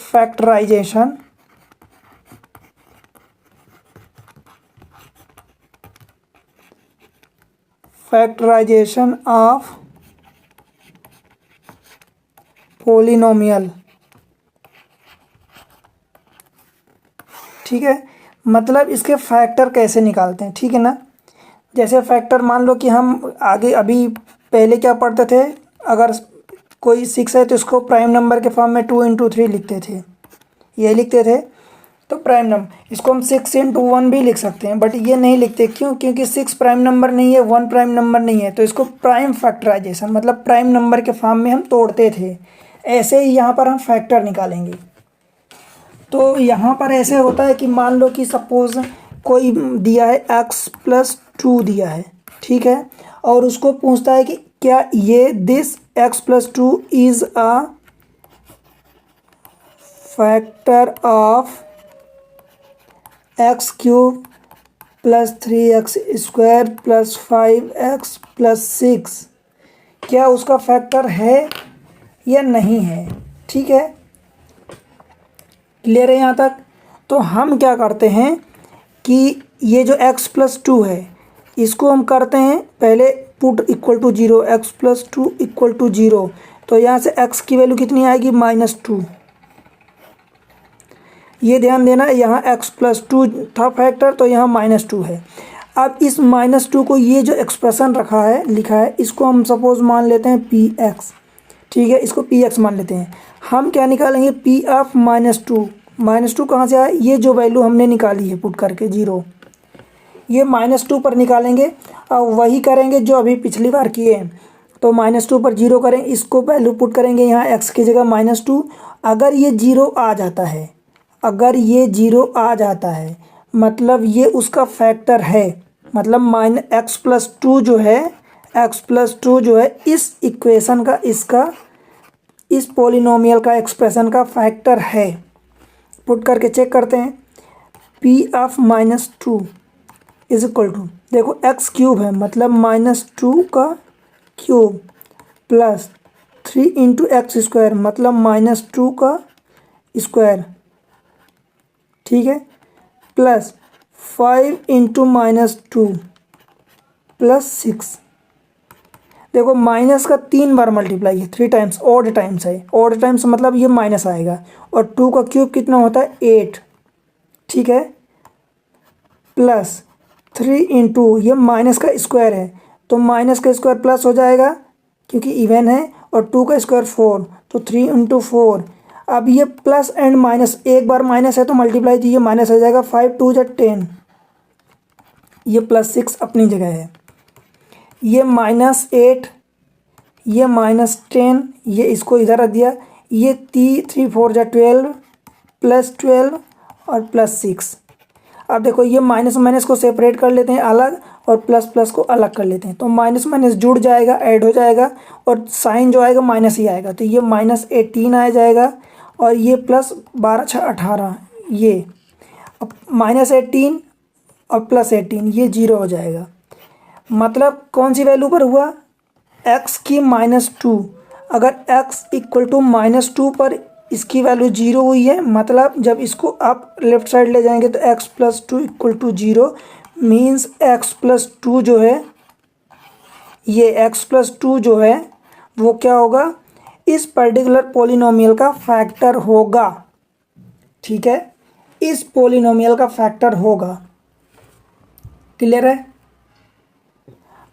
फैक्टराइजेशन ऑफ पोलिनोमियल, ठीक है, मतलब इसके फैक्टर कैसे निकालते हैं, ठीक है ना। जैसे फैक्टर मान लो कि हम आगे अभी पहले क्या पढ़ते थे, अगर कोई 6 है तो इसको प्राइम नंबर के फॉर्म में 2 × 3 लिखते थे, ये लिखते थे, तो प्राइम नंबर इसको हम 6 × 1 भी लिख सकते हैं, बट ये नहीं लिखते, क्यों? क्योंकि 6 प्राइम नंबर नहीं है, 1 प्राइम नंबर नहीं है, तो इसको प्राइम फैक्टराइजेशन मतलब प्राइम नंबर के फॉर्म में हम तोड़ते थे। ऐसे ही यहाँ पर हम फैक्टर निकालेंगे। तो यहाँ पर ऐसे होता है कि मान लो कि सपोज कोई दिया है x+2 दिया है, ठीक है, और उसको पूछता है कि क्या ये this x+2 is a factor of x³ + 3x² + 5x + 6, क्या उसका फैक्टर है या नहीं है, ठीक है, क्लियर है यहाँ तक। तो हम क्या करते हैं कि ये जो x+2 है इसको हम करते हैं पहले put equal to 0, x+2 equal to 0, तो यहाँ से x की वैल्यू कितनी आएगी -2। ये ध्यान देना, यहाँ x+2 था फैक्टर, तो यहाँ -2 है। अब इस -2 को, ये जो एक्सप्रेशन रखा है लिखा है, इसको हम सपोज मान लेते हैं px, ठीक है, इसको px मान लेते हैं। हम क्या निकालेंगे, p ऑफ -2, -2 कहाँ से आया, ये जो वैल्यू हमने निकाली है पुट करके 0, ये -2 पर निकालेंगे और वही करेंगे जो अभी पिछली बार किए हैं। तो -2 पर 0 करें, इसको वैल्यू पुट करेंगे यहाँ x की जगह -2। अगर ये 0 आ जाता है, अगर ये 0 आ जाता है मतलब ये उसका फैक्टर है, मतलब x+2 जो है, x+2 जो है इस इक्वेशन का, इसका, इस पोलिनोमियल का एक्सप्रेशन का फैक्टर है। पुट करके चेक करते हैं, p of -2 is equal to, देखो x³ है मतलब -2 का क्यूब प्लस 3 × x² मतलब -2 का स्क्वायर, ठीक है, प्लस 5 × -2 प्लस 6। देखो माइनस का 3 बार मल्टीप्लाई है, 3 टाइम्स, ऑड टाइम्स है, ऑड टाइम्स मतलब ये माइनस आएगा, और 2 का क्यूब कितना होता है 8, ठीक है, प्लस 3 × ये माइनस का स्क्वायर है, तो माइनस का स्क्वायर प्लस हो जाएगा क्योंकि इवन है, और 2 का स्क्वायर 4, तो 3 × 4। अब ये प्लस एंड माइनस, एक बार माइनस है तो मल्टीप्लाई कीजिए, माइनस हो जाएगा, 5 × 2 = 10, ये +6 अपनी जगह है, ये -8, ये -10, ये इसको इधर रख दिया, ये 3 4 = 12 + 12 और +6। अब देखो ये माइनस माइनस को सेपरेट कर लेते हैं अलग, और प्लस प्लस को अलग कर लेते हैं, तो माइनस माइनस जुड़ जाएगा, ऐड हो जाएगा, और साइन जो आएगा माइनस ही आएगा, तो ये -18 आ जाएगा, और ये प्लस 12 × 6 = 18, ये अब -18 और +18 ये 0 हो जाएगा। मतलब कौन सी वैल्यू पर हुआ, x की -2, अगर x इक्वल टू -2 पर इसकी वैल्यू 0 हुई है, मतलब जब इसको आप लेफ्ट साइड ले जाएंगे तो x+2 = 0, मीन्स x+2 जो है, ये x+2 जो है वो क्या होगा, इस पर्टिकुलर पोलिनोमियल का फैक्टर होगा, ठीक है, इस पोलिनोमियल का फैक्टर होगा, क्लियर है।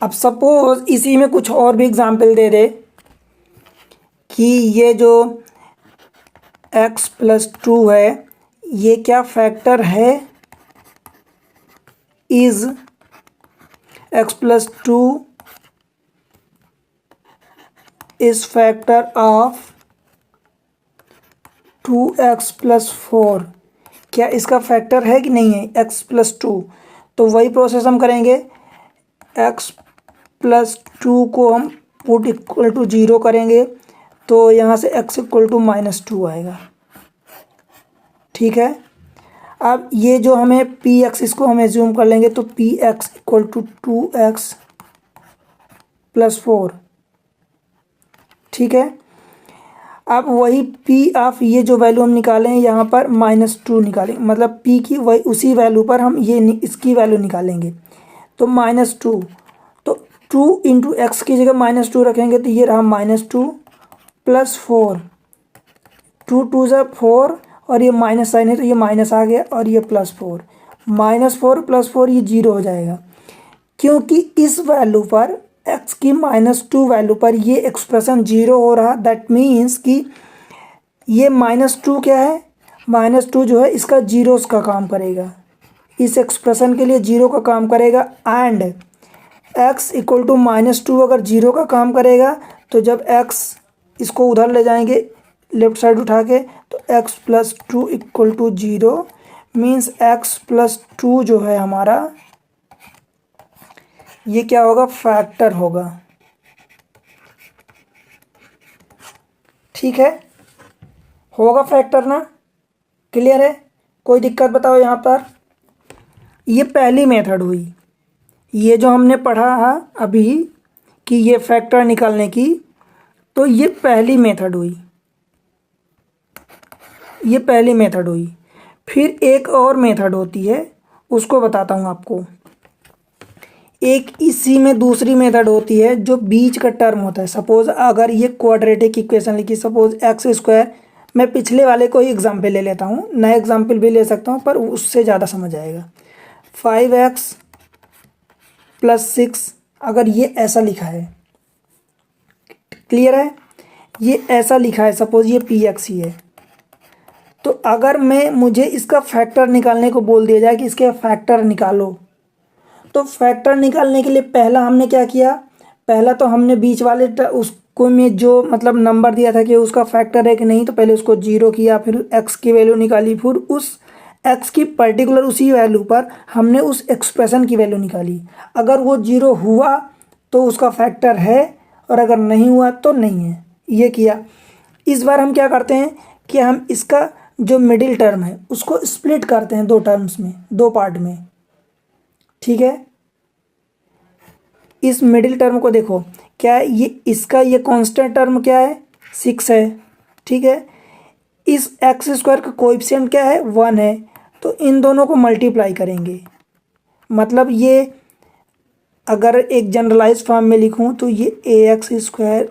अब सपोज इसी में कुछ और भी एग्जाम्पल दे दे कि ये जो x+2 है ये क्या फैक्टर है, is x+2 is factor of 2x+4, क्या इसका फैक्टर है कि नहीं है x+2। तो वही प्रोसेस हम करेंगे, x+2 को हम पुट इक्वल टू 0 करेंगे तो यहाँ से x इक्वल टू -2 आएगा। ठीक है, अब ये जो हमें px इसको हम एज्यूम कर लेंगे तो px इक्वल टू 2x+4। ठीक है, अब वही p ऑफ ये जो वैल्यू हम निकालें यहाँ पर -2 निकालेंगे, मतलब p की वही उसी वैल्यू पर हम ये इसकी वैल्यू निकालेंगे तो -2, तो 2 इंटू एक्स की जगह -2 रखेंगे तो ये रहा -2 + 4, 2 2 ज़ा 4 और ये माइनस साइन है तो ये माइनस आ गया और ये +4, -4 + 4 ये 0 हो जाएगा, क्योंकि इस वैल्यू पर x की -2 वैल्यू पर ये एक्सप्रेशन 0 हो रहा। दैट मीन्स कि ये -2 क्या है, -2 जो है इसका जीरोस का काम करेगा, इस एक्सप्रेशन के लिए 0 का काम करेगा। एंड x इक्वल टू -2 अगर 0 का काम करेगा तो जब x इसको उधर ले जाएंगे लेफ्ट साइड उठा के तो x+2 equal to 0 means x+2 जो है हमारा ये क्या होगा, फैक्टर होगा। ठीक है, होगा फैक्टर ना, क्लियर है, कोई दिक्कत बताओ यहाँ पर। ये पहली मेथड हुई, ये जो हमने पढ़ा है अभी कि ये फैक्टर निकालने की, तो ये पहली मेथड हुई, ये पहली मेथड हुई। फिर एक और मेथड होती है उसको बताता हूँ आपको। एक इसी में दूसरी मेथड होती है जो बीच का टर्म होता है। सपोज अगर ये क्वाड्रेटिक इक्वेशन लिखी, सपोज x², मैं पिछले वाले को ही एग्जाम्पल ले लेता हूँ, नया एग्जाम्पल भी ले सकता हूँ पर उससे ज़्यादा समझ आएगा। 5x + 6 अगर ये ऐसा लिखा है, क्लियर है, ये ऐसा लिखा है, सपोज ये px ही है, तो अगर मुझे इसका फैक्टर निकालने को बोल दिया जाए कि इसके फैक्टर निकालो, तो फैक्टर निकालने के लिए पहला हमने क्या किया, पहला तो हमने बीच वाले उसको में जो मतलब नंबर दिया था कि उसका फैक्टर है कि नहीं, तो पहले उसको 0 किया, फिर x की वैल्यू निकाली, फिर उस x की पर्टिकुलर उसी वैल्यू पर हमने उस एक्सप्रेशन की वैल्यू निकाली। अगर वो 0 हुआ तो उसका फैक्टर है और अगर नहीं हुआ तो नहीं है, ये किया। इस बार हम क्या करते हैं कि हम इसका जो मिडिल टर्म है उसको स्प्लिट करते हैं दो टर्म्स में, दो पार्ट में। ठीक है, इस मिडिल टर्म को देखो क्या है, ये इसका ये कांस्टेंट टर्म क्या है, 6 है। ठीक है, इस x² का कोएफिशिएंट क्या है, 1 है, तो इन दोनों को मल्टीप्लाई करेंगे। मतलब ये अगर एक जनरलाइज फॉर्म में लिखूं तो ये ax²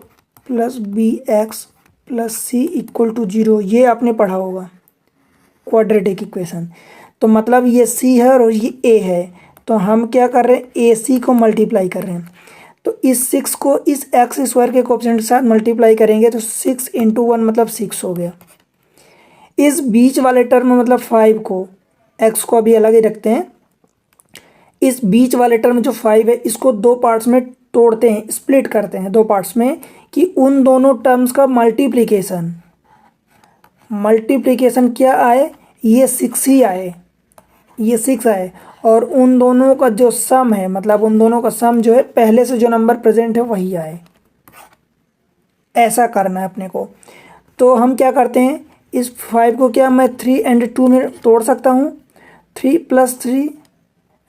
+ bx + c equal to 0, ये आपने पढ़ा होगा क्वाड्रेटिक इक्वेशन। तो मतलब ये c है और ये a है, तो हम क्या कर रहे हैं, AC को मल्टीप्लाई कर रहे हैं। तो इस 6 को इस x² के कोएफिशिएंट के साथ मल्टीप्लाई करेंगे तो 6 × 1 मतलब 6 हो गया। इस बीच वाले टर्म मतलब 5 को, x को अभी अलग ही रखते हैं, इस बीच वाले टर्म जो 5 है इसको दो पार्ट्स में तोड़ते हैं, स्प्लिट करते हैं दो पार्ट्स में, कि उन दोनों टर्म्स का मल्टीप्लिकेशन क्या आए, ये 6 ही आए, ये 6 आए, और उन दोनों का जो सम है, मतलब उन दोनों का सम जो है पहले से जो नंबर प्रेजेंट है वही आए। ऐसा करना है अपने को। तो हम क्या करते हैं, इस 5 को क्या मैं 3 और 2 में तोड़ सकता हूँ, 3 + 3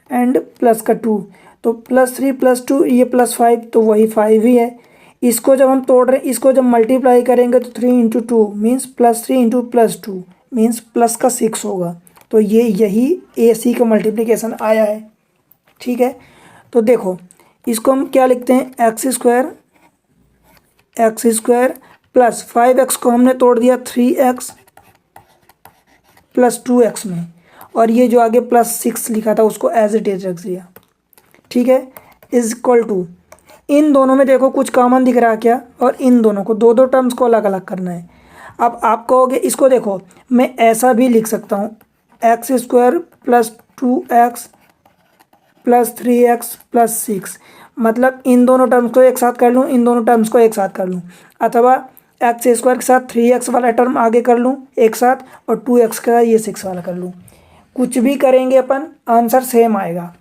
और प्लस का 2, तो +3 + 2 ये +5, तो वही 5 ही है। इसको जब हम तोड़ रहे हैं, इसको जब मल्टीप्लाई करेंगे तो 3 × 2 मीन्स +3 × +2 मीन्स प्लस का 6 होगा। तो ये यही AC का मल्टीप्लिकेशन आया है। ठीक है, तो देखो इसको हम क्या लिखते हैं, x² + 5x को हमने तोड़ दिया 3x + 2x में, और ये जो आगे +6 लिखा था उसको एज इट इज रख दिया। ठीक है, इज इक्वल टू, इन दोनों में देखो कुछ कॉमन दिख रहा है क्या, और इन दोनों को दो दो टर्म्स को अलग अलग करना है। अब आप कहोगे इसको देखो मैं ऐसा भी लिख सकता हूँ, x square plus 2x plus 3x plus 6, मतलब इन दोनों टर्म्स को एक साथ कर लूँ, इन दोनों टर्म्स को एक साथ कर लूँ, अथवा एक्स स्क्वायर के साथ 3x वाला टर्म आगे कर लूँ एक साथ, और 2x का ये 6 वाला कर लूँ। कुछ भी करेंगे अपन आंसर सेम आएगा,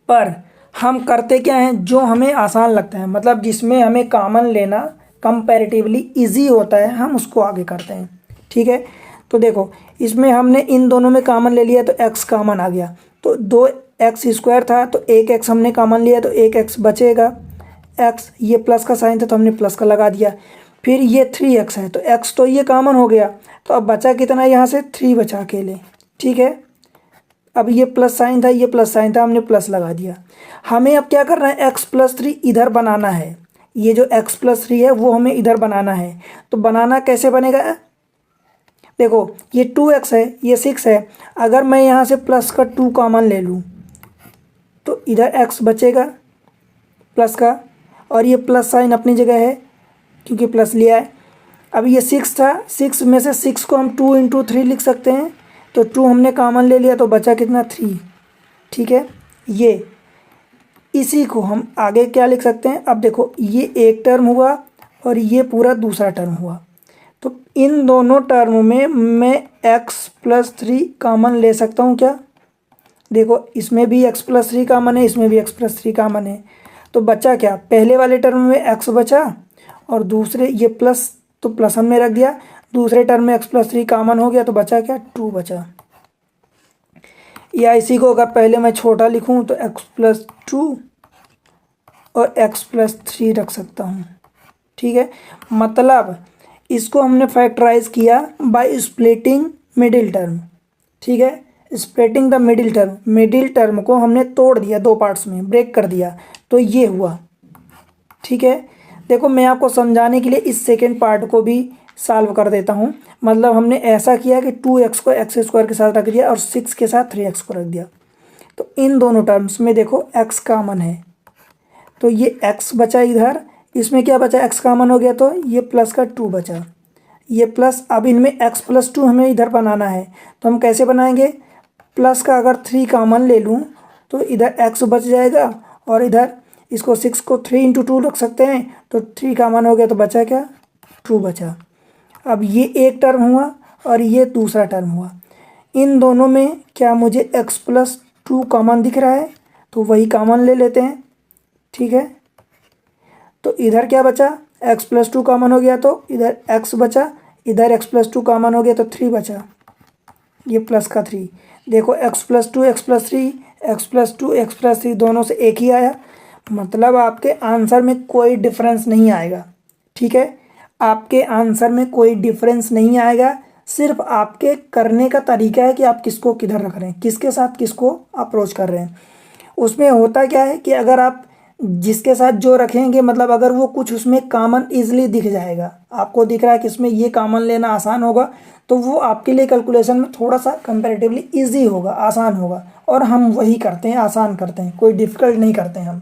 पर हम करते क्या हैं, जो हमें आसान लगता है, मतलब जिसमें हमें कॉमन लेना कंपैरेटिवली इजी होता है, हम उसको आगे करते हैं। ठीक है, तो देखो इसमें हमने इन दोनों में कॉमन ले लिया तो x कॉमन आ गया, तो 2x² था तो 1x हमने कॉमन लिया तो 1x बचेगा, x ये प्लस का साइन था तो हमने प्लस का लगा दिया, फिर ये 3x है तो x तो ये कॉमन हो गया, तो अब बचा कितना, यहाँ से 3 बचा अकेले। ठीक है, अब ये प्लस साइन था, ये प्लस साइन था, हमने प्लस लगा दिया। हमें अब क्या करना है, x+3 इधर बनाना है, ये जो x+3 है वो हमें इधर बनाना है। तो बनाना कैसे बनेगा, देखो ये 2x है, ये 6 है, अगर मैं यहाँ से प्लस का 2 कॉमन ले लूँ तो इधर x बचेगा प्लस का, और ये प्लस साइन अपनी जगह है क्योंकि प्लस लिया है। अब ये 6 था, 6 में से 6 को हम 2 × 3 लिख सकते हैं, तो 2 हमने कॉमन ले लिया तो बचा कितना, 3। ठीक है, ये इसी को हम आगे क्या लिख सकते हैं, अब देखो ये एक टर्म हुआ और ये पूरा दूसरा टर्म हुआ, तो इन दोनों टर्म में मैं x+3 कॉमन ले सकता हूँ क्या, देखो इसमें भी x+3 कॉमन है, इसमें भी x+3 कॉमन है, तो बचा क्या, पहले वाले टर्म में x बचा और दूसरे ये प्लस, तो प्लस हमने रख दिया, दूसरे टर्म में x+3 कॉमन हो गया तो बचा क्या, 2 बचा। या इसी को अगर पहले मैं छोटा लिखूं तो x+2 और x+3 रख सकता हूं। ठीक है, मतलब इसको हमने फैक्टराइज किया बाय स्प्लिटिंग मिडिल टर्म। ठीक है, स्प्लिटिंग द मिडिल टर्म को हमने तोड़ दिया, दो पार्ट्स में ब्रेक कर दिया, तो ये हुआ। ठीक है, देखो मैं आपको समझाने के लिए इस सेकेंड पार्ट को भी सॉल्व कर देता हूँ। मतलब हमने ऐसा किया कि 2x को x² के साथ रख दिया और 6 के साथ 3x को रख दिया, तो इन दोनों टर्म्स में देखो x कॉमन है, तो ये x बचा इधर, इसमें क्या बचा, x कॉमन हो गया तो ये प्लस का 2 बचा, ये प्लस, अब इनमें x+2 हमें इधर बनाना है, तो हम कैसे बनाएंगे, प्लस का अगर 3 कॉमन ले लूँ तो इधर x बच जाएगा, और इधर इसको 6 को 3 × 2 रख सकते हैं, तो 3 कॉमन हो गया तो बचा क्या, 2 बचा। अब ये एक टर्म हुआ और ये दूसरा टर्म हुआ, इन दोनों में क्या मुझे x+2 कॉमन दिख रहा है, तो वही कॉमन ले लेते हैं। ठीक है, तो इधर क्या बचा, x+2 कॉमन हो गया तो इधर x बचा, इधर x+2 कॉमन हो गया तो 3 बचा, ये प्लस का 3, देखो x+2 x+3 x+2 x+3 दोनों से एक ही आया, मतलब आपके आंसर में कोई डिफरेंस नहीं आएगा। ठीक है, आपके आंसर में कोई डिफरेंस नहीं आएगा, सिर्फ आपके करने का तरीका है कि आप किसको किधर रख रहे हैं, किसके साथ किसको अप्रोच कर रहे हैं। उसमें होता क्या है कि अगर आप जिसके साथ जो रखेंगे, मतलब अगर वो कुछ उसमें कॉमन ईजिली दिख जाएगा, आपको दिख रहा है कि इसमें ये कॉमन लेना आसान होगा, तो वो आपके लिए कैलकुलेशन में थोड़ा सा कंपैरेटिवली ईजी होगा, आसान होगा, और हम वही करते हैं, आसान करते हैं, कोई डिफ़िकल्ट नहीं करते हैं हम।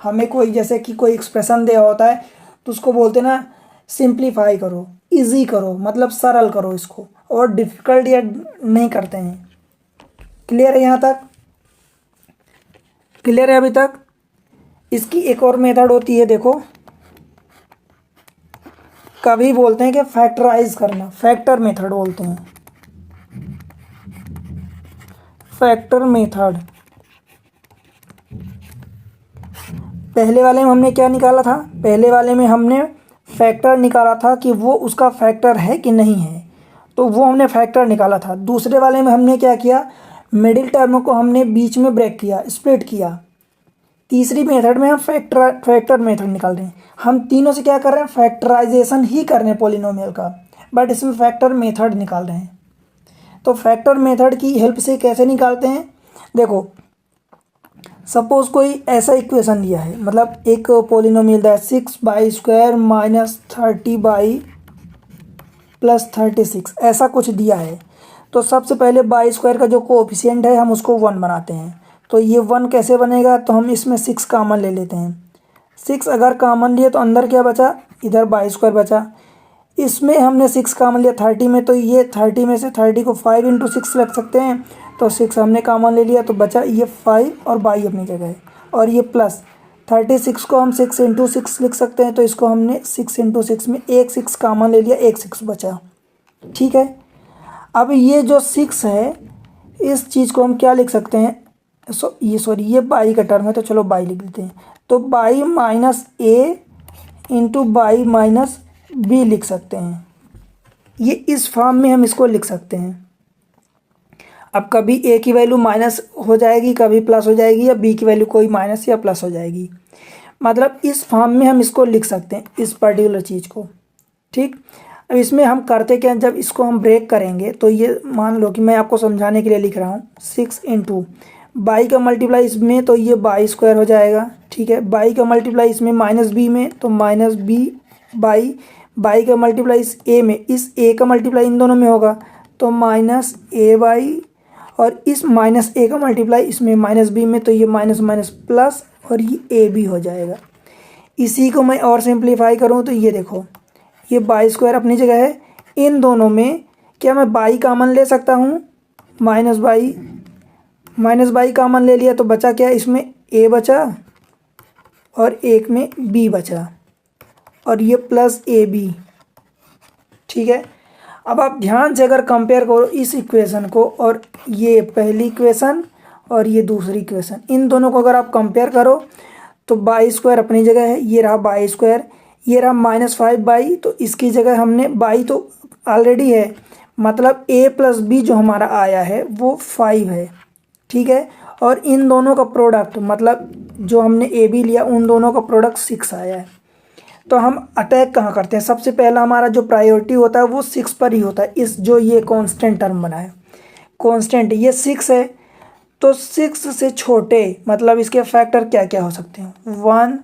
हमें कोई जैसे कि कोई एक्सप्रेशन दिया होता है तो उसको बोलते हैं ना, सिंप्लीफाई करो, इजी करो, मतलब सरल करो इसको, और डिफ़िकल्ट या नहीं करते हैं। क्लियर है, यहाँ तक क्लियर है अभी तक। इसकी एक और मेथड होती है, देखो कभी बोलते हैं कि फैक्टराइज करना, फैक्टर मेथड बोलते हैं, फैक्टर मेथड। पहले वाले में हमने क्या निकाला था, पहले वाले में हमने फैक्टर निकाला था कि वो उसका फैक्टर है कि नहीं है, तो वो हमने फैक्टर निकाला था। दूसरे वाले में हमने क्या किया, मिडिल टर्म को हमने बीच में ब्रेक किया, स्प्लिट किया। तीसरी मेथड में हम फैक्टर मेथड निकाल रहे हैं। हम तीनों से क्या कर रहे हैं, फैक्टराइजेशन ही कर रहे हैं पॉलिनोमियल का, बट इसमें फैक्टर मेथड निकाल रहे हैं। तो फैक्टर मेथड की हेल्प से कैसे निकालते हैं, देखो सपोज कोई ऐसा इक्वेशन दिया है, मतलब एक पॉलिनोमियल दिया है 6/² -30 +36, ऐसा कुछ दिया है। तो सबसे पहले बाई स्क्वायर का जो कोएफिशिएंट है हम उसको 1 बनाते हैं, तो ये 1 कैसे बनेगा, तो हम इसमें 6 कॉमन ले लेते हैं। 6 अगर कॉमन लिए तो अंदर क्या बचा, इधर बाई स्क्वायर बचा। इसमें हमने 6 कॉमन लिया 30 में, तो ये 30 में से 30 को 5 इंटू 6 रख सकते हैं, तो 6 हमने कॉमन ले लिया, तो बचा ये 5 और बाई अपनी जगह है। और ये प्लस 36 को हम 6 इंटू 6 लिख सकते हैं, तो इसको हमने 6 इंटू 6 में एक 6 कॉमन ले लिया, एक 6 बचा। ठीक है, अब ये जो 6 है इस चीज़ को हम क्या लिख सकते हैं, ये बाई का टर्म है, तो चलो बाई लिख देते हैं। तो by minus A into by minus B लिख सकते हैं। ये इस फॉर्म में हम इसको लिख सकते हैं। अब कभी ए की वैल्यू माइनस हो जाएगी, कभी प्लस हो जाएगी, या बी की वैल्यू कोई माइनस या प्लस हो जाएगी। मतलब इस फॉर्म में हम इसको लिख सकते हैं, इस पर्टिकुलर चीज़ को। ठीक, अब इसमें हम करते क्या, जब इसको हम ब्रेक करेंगे तो ये मान लो कि मैं आपको समझाने के लिए लिख रहा हूँ, 6 इंटू बाई का मल्टीप्लाई इसमें, तो ये बाई स्क्वायर हो जाएगा। ठीक है, बाई का मल्टीप्लाई इसमें माइनस बी में, तो माइनस बी बाई का मल्टीप्लाई इस ए में, इस ए का मल्टीप्लाई इन दोनों में होगा, तो माइनस ए बाई, और इस माइनस ए का मल्टीप्लाई इसमें माइनस बी में, तो ये माइनस माइनस प्लस, और ये ए बी हो जाएगा। इसी को मैं और सिंप्लीफाई करूँ तो ये देखो, ये बाई स्क्वायर अपनी जगह है, इन दोनों में क्या मैं बाई कॉमन ले सकता हूँ, माइनस बाई कॉमन ले लिया, तो बचा क्या, इसमें ए बचा और एक में बी बचा, और ये प्लस ए बी। ठीक है, अब आप ध्यान से अगर कंपेयर करो इस इक्वेशन को, और ये पहली इक्वेशन और ये दूसरी इक्वेशन, इन दोनों को अगर आप कंपेयर करो तो बाई स्क्वायर अपनी जगह है, ये रहा बाई स्क्वायर, ये रहा -5 बाई, तो इसकी जगह हमने बाई तो ऑलरेडी है, मतलब a प्लस बी जो हमारा आया है वो 5 है। ठीक है, और इन दोनों का प्रोडक्ट, मतलब जो हमने ए बी लिया उन दोनों का प्रोडक्ट 6 आया है। तो हम अटैक कहाँ करते हैं, सबसे पहला हमारा जो प्रायोरिटी होता है वो 6 पर ही होता है। इस जो ये कांस्टेंट टर्म बना है, कांस्टेंट ये 6 है, तो 6 से छोटे मतलब इसके फैक्टर क्या क्या हो सकते हैं, 1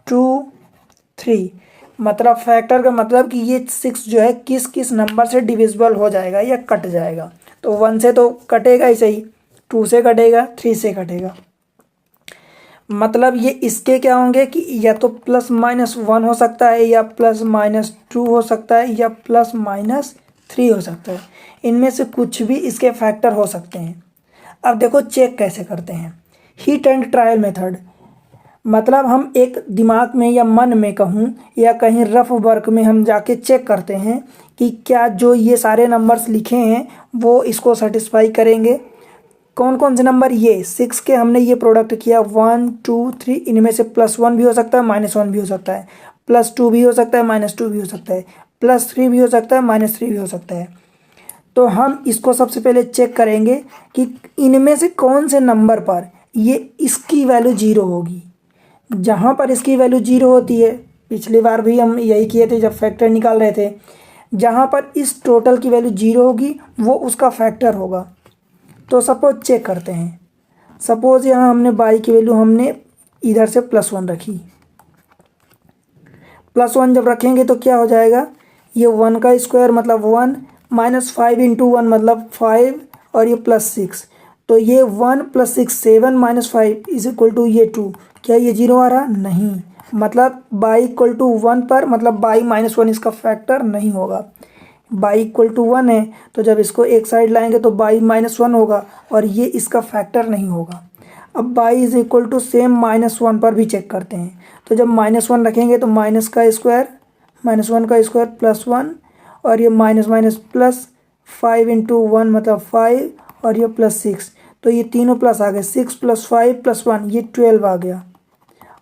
2 3, मतलब फैक्टर का मतलब कि ये 6 जो है किस किस नंबर से डिविजिबल हो जाएगा या कट जाएगा। तो 1 से तो कटेगा ही सही, 2 से कटेगा, 3 से कटेगा, मतलब ये इसके क्या होंगे कि या तो +-1 हो सकता है, या +-2 हो सकता है, या +-3 हो सकता है। इनमें से कुछ भी इसके फैक्टर हो सकते हैं। अब देखो चेक कैसे करते हैं, हिट एंड ट्रायल मेथड, मतलब हम एक दिमाग में या मन में कहूँ या कहीं रफ वर्क में हम जाके चेक करते हैं कि क्या जो ये सारे नंबर्स लिखे हैं वो इसको सेटिस्फाई करेंगे। कौन कौन से नंबर, ये 6 के हमने ये प्रोडक्ट किया, 1 2 3, इनमें से +1 भी हो सकता है, -1 भी हो सकता है, +2 भी हो सकता है, -2 भी हो सकता है, +3 भी हो सकता है, -3 भी हो सकता है। तो हम इसको सबसे पहले चेक करेंगे कि इनमें से कौन से नंबर पर ये इसकी वैल्यू 0 होगी। जहाँ पर इसकी वैल्यू 0 होती है, पिछली बार भी हम यही किए थे जब फैक्टर निकाल रहे थे, जहाँ पर इस टोटल की वैल्यू 0 होगी वो उसका फैक्टर होगा। तो सपोज चेक करते हैं, सपोज यहाँ हमने बाई की वैल्यू हमने इधर से +1 रखी, +1 जब रखेंगे तो क्या हो जाएगा, ये 1 का स्क्वायर मतलब 1, -5 इंटू 1 मतलब 5, और ये +6, तो ये 1 + 6 7 -5 = ये 2, क्या ये 0 आ रहा, नहीं, मतलब बाई = 1 पर, मतलब बाई -1 इसका फैक्टर नहीं होगा। बाई = 1 है, तो जब इसको एक साइड लाएंगे तो बाई -1 होगा, और ये इसका फैक्टर नहीं होगा। अब बाई = सेम -1 पर भी चेक करते हैं, तो जब -1 रखेंगे तो -1 का स्क्वायर +1, और ये माइनस प्लस 5 इंटू 1 मतलब 5, और ये +6, तो ये तीनों प्लस आ गए, 6 + 5 + 1 ये 12 आ गया,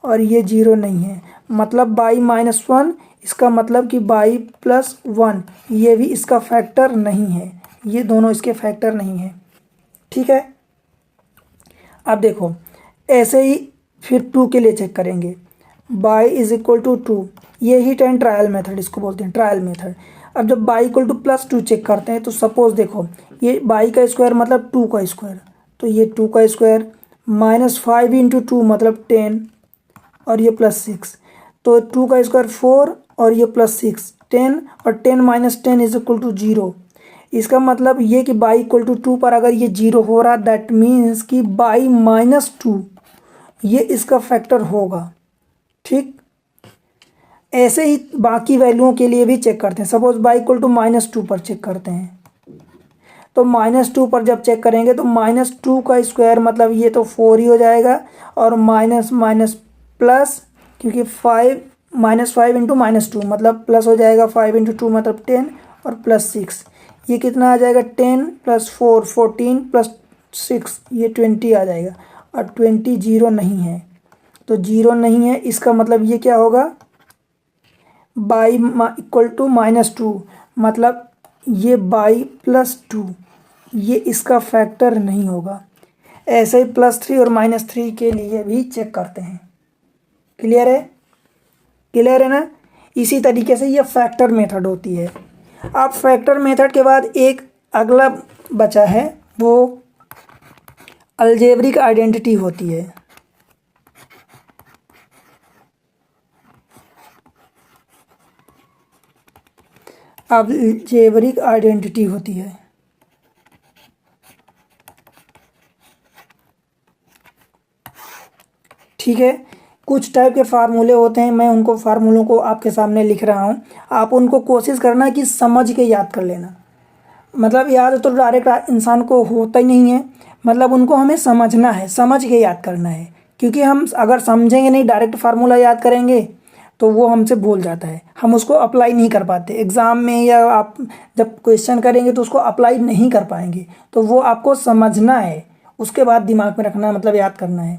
और ये 0 नहीं है, मतलब बाई -1, इसका मतलब कि बाई +1 ये भी इसका फैक्टर नहीं है, ये दोनों इसके फैक्टर नहीं है। ठीक है, अब देखो ऐसे ही फिर 2 के लिए चेक करेंगे, बाई = 2, ये हिट एंड ट्रायल मेथड इसको बोलते हैं, ट्रायल मेथड। अब जब बाई = +2 चेक करते हैं, तो सपोज देखो ये बाई का स्क्वायर मतलब 2 का स्क्वायर, तो ये 2 का स्क्वायर -5 इंटू 2 मतलब 10, और ये +6, तो 2 का स्क्वायर 4, और ये +6 10, और 10 - 10 = 0, इसका मतलब ये कि बाई इक्वल टू 2 पर अगर ये 0 हो रहा, दैट मीन्स कि बाई -2 ये इसका फैक्टर होगा। ठीक, ऐसे ही बाकी वैल्यूओं के लिए भी चेक करते हैं। सपोज बाई इक्वल टू -2 पर चेक करते हैं, तो -2 पर जब चेक करेंगे तो -2 का स्क्वायर मतलब ये तो 4 ही हो जाएगा, और माइनस माइनस प्लस, क्योंकि 5 -5 इंटू -2 मतलब प्लस हो जाएगा, 5 इंटू 2 मतलब 10 और प्लस 6, ये कितना आ जाएगा 10 प्लस 4 14 प्लस 6 ये 20 आ जाएगा। और 20 जीरो नहीं है, तो जीरो नहीं है, इसका मतलब ये क्या होगा, बाई इक्वल टू -2 मतलब ये बाई +2 ये इसका फैक्टर नहीं होगा। ऐसे ही +3 और -3 के लिए भी चेक करते हैं। क्लियर है? क्लियर है ना? इसी तरीके से ये फैक्टर मेथड होती है। अब फैक्टर मेथड के बाद एक अगला बचा है, वो अलजेब्रिक आइडेंटिटी होती है। अलजेब्रिक आइडेंटिटी होती है। ठीक है, कुछ टाइप के फार्मूले होते हैं, मैं उनको फार्मूलों को आपके सामने लिख रहा हूँ, आप उनको कोशिश करना कि समझ के याद कर लेना। मतलब याद तो डायरेक्ट इंसान को होता ही नहीं है, मतलब उनको हमें समझना है, समझ के याद करना है, क्योंकि हम अगर समझेंगे नहीं, डायरेक्ट फार्मूला याद करेंगे तो वो हमसे भूल जाता है, हम उसको अप्लाई नहीं कर पाते एग्ज़ाम में, या आप जब क्वेश्चन करेंगे तो उसको अप्लाई नहीं कर पाएंगे। तो वो आपको समझना है, उसके बाद दिमाग में रखना है, मतलब याद करना है।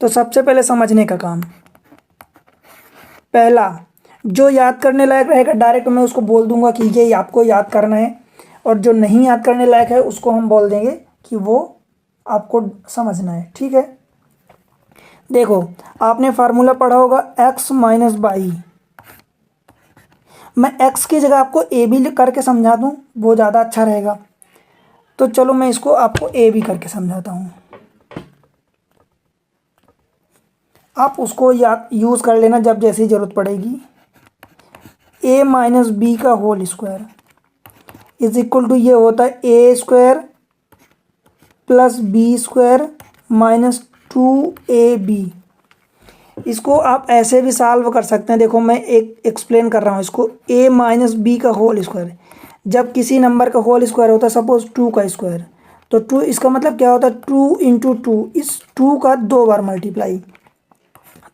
तो सबसे पहले समझने का काम, पहला जो याद करने लायक रहेगा डायरेक्ट मैं उसको बोल दूंगा कि ये आपको याद करना है, और जो नहीं याद करने लायक है उसको हम बोल देंगे कि वो आपको समझना है। ठीक है, देखो आपने फार्मूला पढ़ा होगा x माइनस बाई, मैं x की जगह आपको ए बी करके समझा दूं, वो ज़्यादा अच्छा रहेगा। तो चलो मैं इसको आपको ए बी करके समझाता हूँ, आप उसको याद यूज़ कर लेना जब जैसी ज़रूरत पड़ेगी। a माइनस बी का whole square is equal to, ये होता है A square plus B square minus 2ab। इसको आप ऐसे भी सॉल्व कर सकते हैं, देखो मैं एक एक्सप्लेन कर रहा हूँ इसको। a माइनस बी का होल स्क्वायर, जब किसी नंबर का होल स्क्वायर होता है, सपोज 2 का स्क्वायर, तो 2 इसका मतलब क्या होता है 2 इंटू 2, इस 2 का 2 बार मल्टीप्लाई।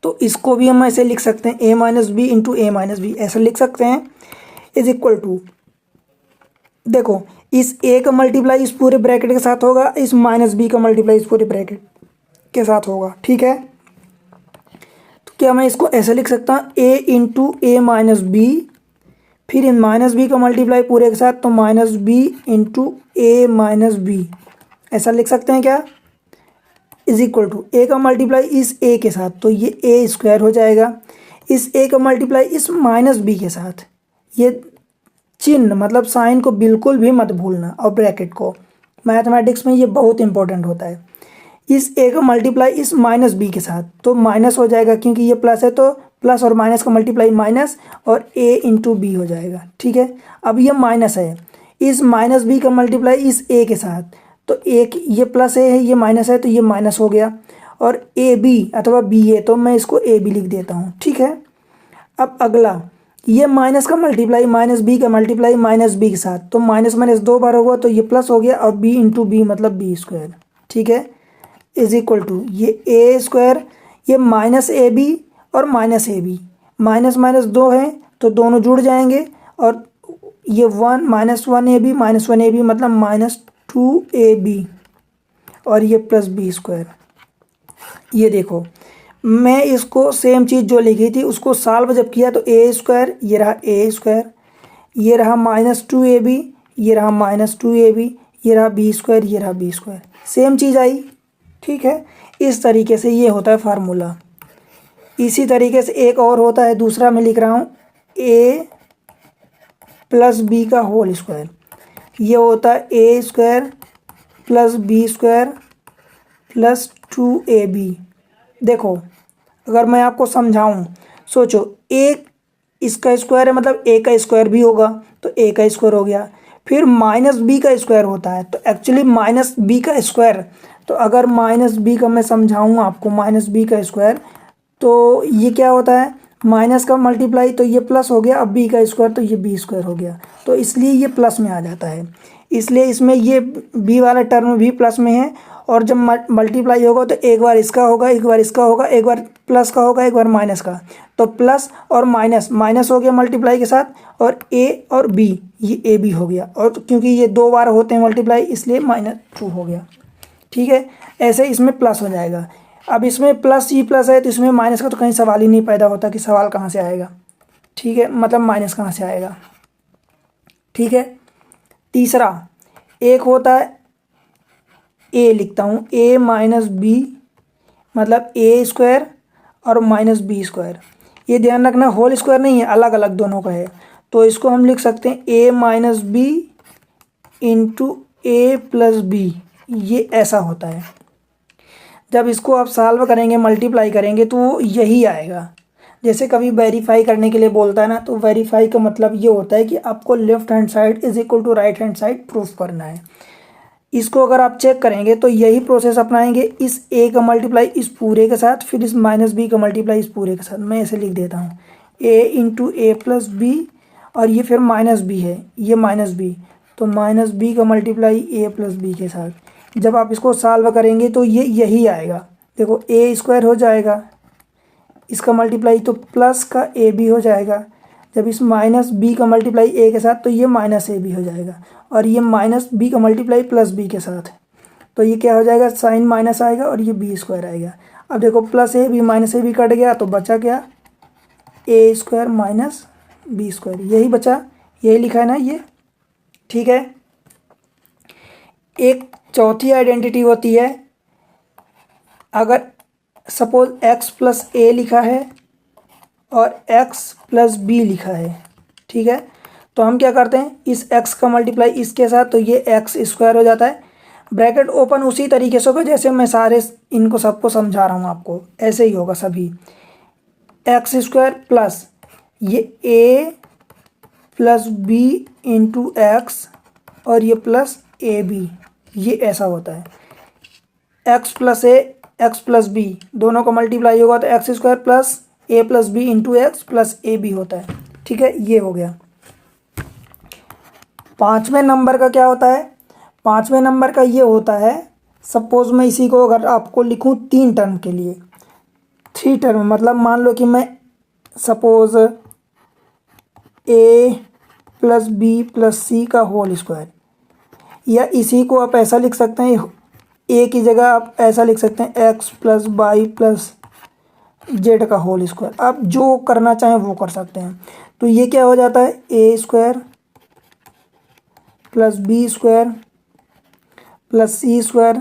तो इसको भी हम ऐसे लिख सकते हैं, a minus B into A minus B, ऐसे लिख सकते हैं, इज इक्वल टू, देखो इस a का मल्टीप्लाई इस पूरे ब्रैकेट के साथ होगा, इस माइनस बी का मल्टीप्लाई इस पूरे ब्रैकेट के साथ होगा। ठीक है, तो क्या मैं इसको ऐसे लिख सकता हूँ a into A minus B, फिर इन माइनस बी का मल्टीप्लाई पूरे के साथ, तो minus B into A minus B, ऐसा लिख सकते हैं क्या, इज इक्वल टू ए का मल्टीप्लाई इस ए के साथ, तो ये ए स्क्वायर हो जाएगा, इस ए का मल्टीप्लाई इस माइनस बी के साथ, ये चिन्ह मतलब साइन को बिल्कुल भी मत भूलना, और ब्रैकेट को, मैथमेटिक्स में ये बहुत इंपॉर्टेंट होता है। इस ए का मल्टीप्लाई इस माइनस बी के साथ, तो माइनस हो जाएगा, क्योंकि ये प्लस है तो प्लस और माइनस का मल्टीप्लाई माइनस, और ए इंटू बी हो जाएगा। ठीक है, अब ये माइनस है, इस माइनस बी का मल्टीप्लाई इस ए के साथ, तो एक ये प्लस ए है, ये माइनस है, तो ये माइनस हो गया, और ए बी अथवा बी ए, तो मैं इसको ए बी लिख देता हूँ। ठीक है, अब अगला, ये माइनस का मल्टीप्लाई माइनस बी का मल्टीप्लाई माइनस बी के साथ, तो माइनस माइनस 2 बार होगा, तो ये प्लस हो गया, और बी इंटू बी मतलब बी स्क्वायर। ठीक है, इज इक्वल टू, ये ए स्क्वायर, ये माइनस ए बी और minus A B, minus minus 2 है तो दोनों जुड़ जाएंगे, और ये 1 माइनस 1ab माइनस 1ab मतलब माइनस 2ab, और ये प्लस बी स्क्वायर। ये देखो मैं इसको सेम चीज़ जो लिखी थी उसको सॉल्व जब किया, तो ए स्क्वायर, ये रहा ए स्क्वायर, ये रहा माइनस 2ab, ये रहा माइनस 2ab, ये रहा बी स्क्वायर, ये रहा बी स्क्वायर, सेम चीज़ आई। ठीक है, इस तरीके से ये होता है फार्मूला। इसी तरीके से एक और होता है, दूसरा मैं लिख रहा हूँ a प्लस बी का होल स्क्वायर, ये होता है A square plus B square plus 2ab। देखो अगर मैं आपको समझाऊं, सोचो एक इसका स्क्वायर है, मतलब ए का स्क्वायर भी होगा, तो ए का स्क्वायर हो गया, फिर माइनस बी का स्क्वायर होता है। तो एक्चुअली माइनस बी का स्क्वायर, तो अगर माइनस बी का मैं समझाऊँ आपको, माइनस बी का स्क्वायर तो ये क्या होता है, माइनस का मल्टीप्लाई तो ये प्लस हो गया, अब बी का स्क्वायर तो ये बी स्क्वायर हो गया, तो इसलिए ये प्लस में आ जाता है। इसलिए इसमें ये बी वाला टर्म भी प्लस में है, और जब मल्टीप्लाई होगा तो एक बार इसका होगा, एक बार इसका होगा, एक बार प्लस का होगा, एक बार माइनस का। तो प्लस और माइनस, माइनस हो गया मल्टीप्लाई के साथ, और ए और बी, ये ए बी हो गया, और क्योंकि ये 2 बार होते हैं मल्टीप्लाई इसलिए -2 हो गया। ठीक है, ऐसे इसमें प्लस हो जाएगा। अब इसमें प्लस ही प्लस है तो इसमें माइनस का तो कहीं सवाल ही नहीं पैदा होता कि सवाल कहाँ से आएगा। ठीक है, मतलब माइनस कहाँ से आएगा। ठीक है, तीसरा एक होता है ए, लिखता हूँ ए माइनस बी, मतलब ए स्क्वायर और माइनस बी स्क्वायर। ये ध्यान रखना होल स्क्वायर नहीं है, अलग अलग दोनों का है। तो इसको हम लिख सकते हैं ए माइनस बी इंटू ए प्लस बी, ये ऐसा होता है। जब इसको आप सॉल्व करेंगे, मल्टीप्लाई करेंगे तो यही आएगा। जैसे कभी वेरीफाई करने के लिए बोलता है ना, तो वेरीफाई का मतलब ये होता है कि आपको left hand side is equal to right hand side proof करना है। इसको अगर आप चेक करेंगे तो यही प्रोसेस अपनाएंगे, इस ए का मल्टीप्लाई इस पूरे के साथ, फिर इस माइनस बी का मल्टीप्लाई इस पूरे के साथ। मैं ऐसे लिख देता हूँ ए इंटू ए प्लस बी, और ये फिर माइनस बी है, ये माइनस बी, तो माइनस बी का मल्टीप्लाई ए प्लस बी के साथ। जब आप इसको सॉल्व करेंगे तो ये यही आएगा। देखो ए स्क्वायर हो जाएगा, इसका मल्टीप्लाई तो प्लस का ए बी हो जाएगा। जब इस माइनस बी का मल्टीप्लाई ए के साथ तो ये माइनस ए बी हो जाएगा, और ये माइनस बी का मल्टीप्लाई प्लस बी के साथ, तो ये क्या हो जाएगा, साइन माइनस आएगा और ये बी स्क्वायर आएगा। अब देखो plus a B minus A b cut गया तो बचा क्या, a square minus b square, यही बचा, यही लिखा है ना ये। ठीक है, एक चौथी आइडेंटिटी होती है, अगर सपोज x प्लस ए लिखा है और x प्लस बी लिखा है। ठीक है, तो हम क्या करते हैं, इस x का मल्टीप्लाई इसके साथ तो ये x स्क्वायर हो जाता है। ब्रैकेट ओपन उसी तरीके से होगा जैसे मैं सारे इनको सबको समझा रहा हूँ आपको, ऐसे ही होगा सभी। x स्क्वायर प्लस ये a plus b into x, और ये प्लस ए बी, ये ऐसा होता है। x plus a, x plus b दोनों का मल्टीप्लाई होगा तो x square plus a plus b into x plus a b होता है। ठीक है, ये हो गया। पाँचवें नंबर का क्या होता है, पाँचवें नंबर का ये होता है, सपोज मैं इसी को अगर आपको लिखूं 3 टर्म के लिए, 3 टर्म, मतलब मान लो कि मैं सपोज ए प्लस बी प्लस सी का होल स्क्वायर, या इसी को आप ऐसा लिख सकते हैं, ए की जगह आप ऐसा लिख सकते हैं x plus y plus Z का होल स्क्वायर। आप जो करना चाहें वो कर सकते हैं। तो ये क्या हो जाता है, A square plus B square plus C square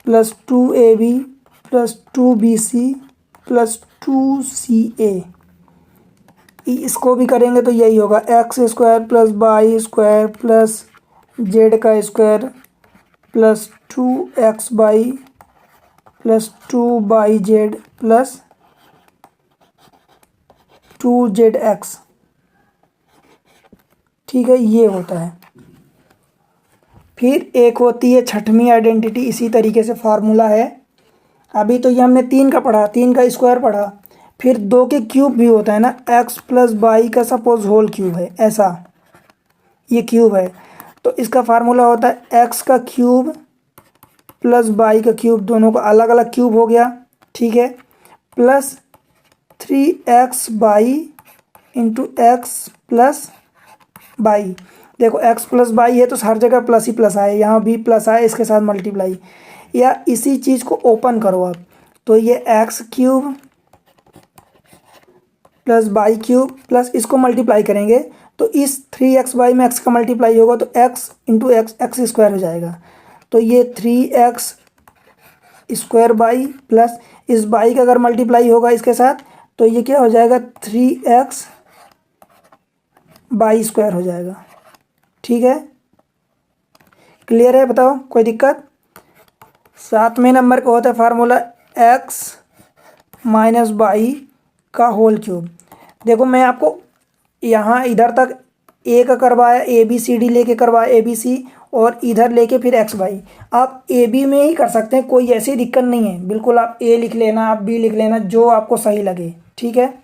plus 2ab plus 2bc plus 2ca। इसको भी करेंगे तो यही होगा, X square plus Y square plus Z का square plus 2xy plus 2yz plus 2zx। ठीक है, ये होता है। फिर एक होती है छठवीं आइडेंटिटी, इसी तरीके से फार्मूला है। अभी तो ये हमने 3 का पढ़ा, 3 का स्क्वायर पढ़ा। फिर 2 के क्यूब भी होता है ना, x प्लस वाई का सपोज होल क्यूब है, ऐसा ये क्यूब है, तो इसका फार्मूला होता है x का क्यूब प्लस वाई का क्यूब, दोनों का अलग अलग क्यूब हो गया। ठीक है, plus 3xy into x plus y. देखो x प्लस वाई है तो हर जगह प्लस ही प्लस आए, यहाँ भी प्लस आए, इसके साथ मल्टीप्लाई, या इसी चीज़ को ओपन करो आप, तो ये x cube plus y cube plus इसको मल्टीप्लाई करेंगे तो इस 3xy में x का मल्टीप्लाई होगा तो x into x x square हो जाएगा। तो ये 3x स्क्वायर वाई प्लस इस वाई का अगर मल्टीप्लाई होगा इसके साथ तो ये क्या हो जाएगा, 3x वाई स्क्वायर हो जाएगा। ठीक है, क्लियर है, बताओ कोई दिक्कत। 7वें नंबर का होता है फार्मूला x माइनस वाई का होल क्यूब। देखो मैं आपको यहाँ इधर तक ए का करवाया, ए बी सी डी लेके करवाया, ए बी सी, और इधर लेके फिर एक्स वाई। आप ए बी में ही कर सकते हैं, कोई ऐसी दिक्कत नहीं है, बिल्कुल आप ए लिख लेना, आप बी लिख लेना, जो आपको सही लगे, ठीक है।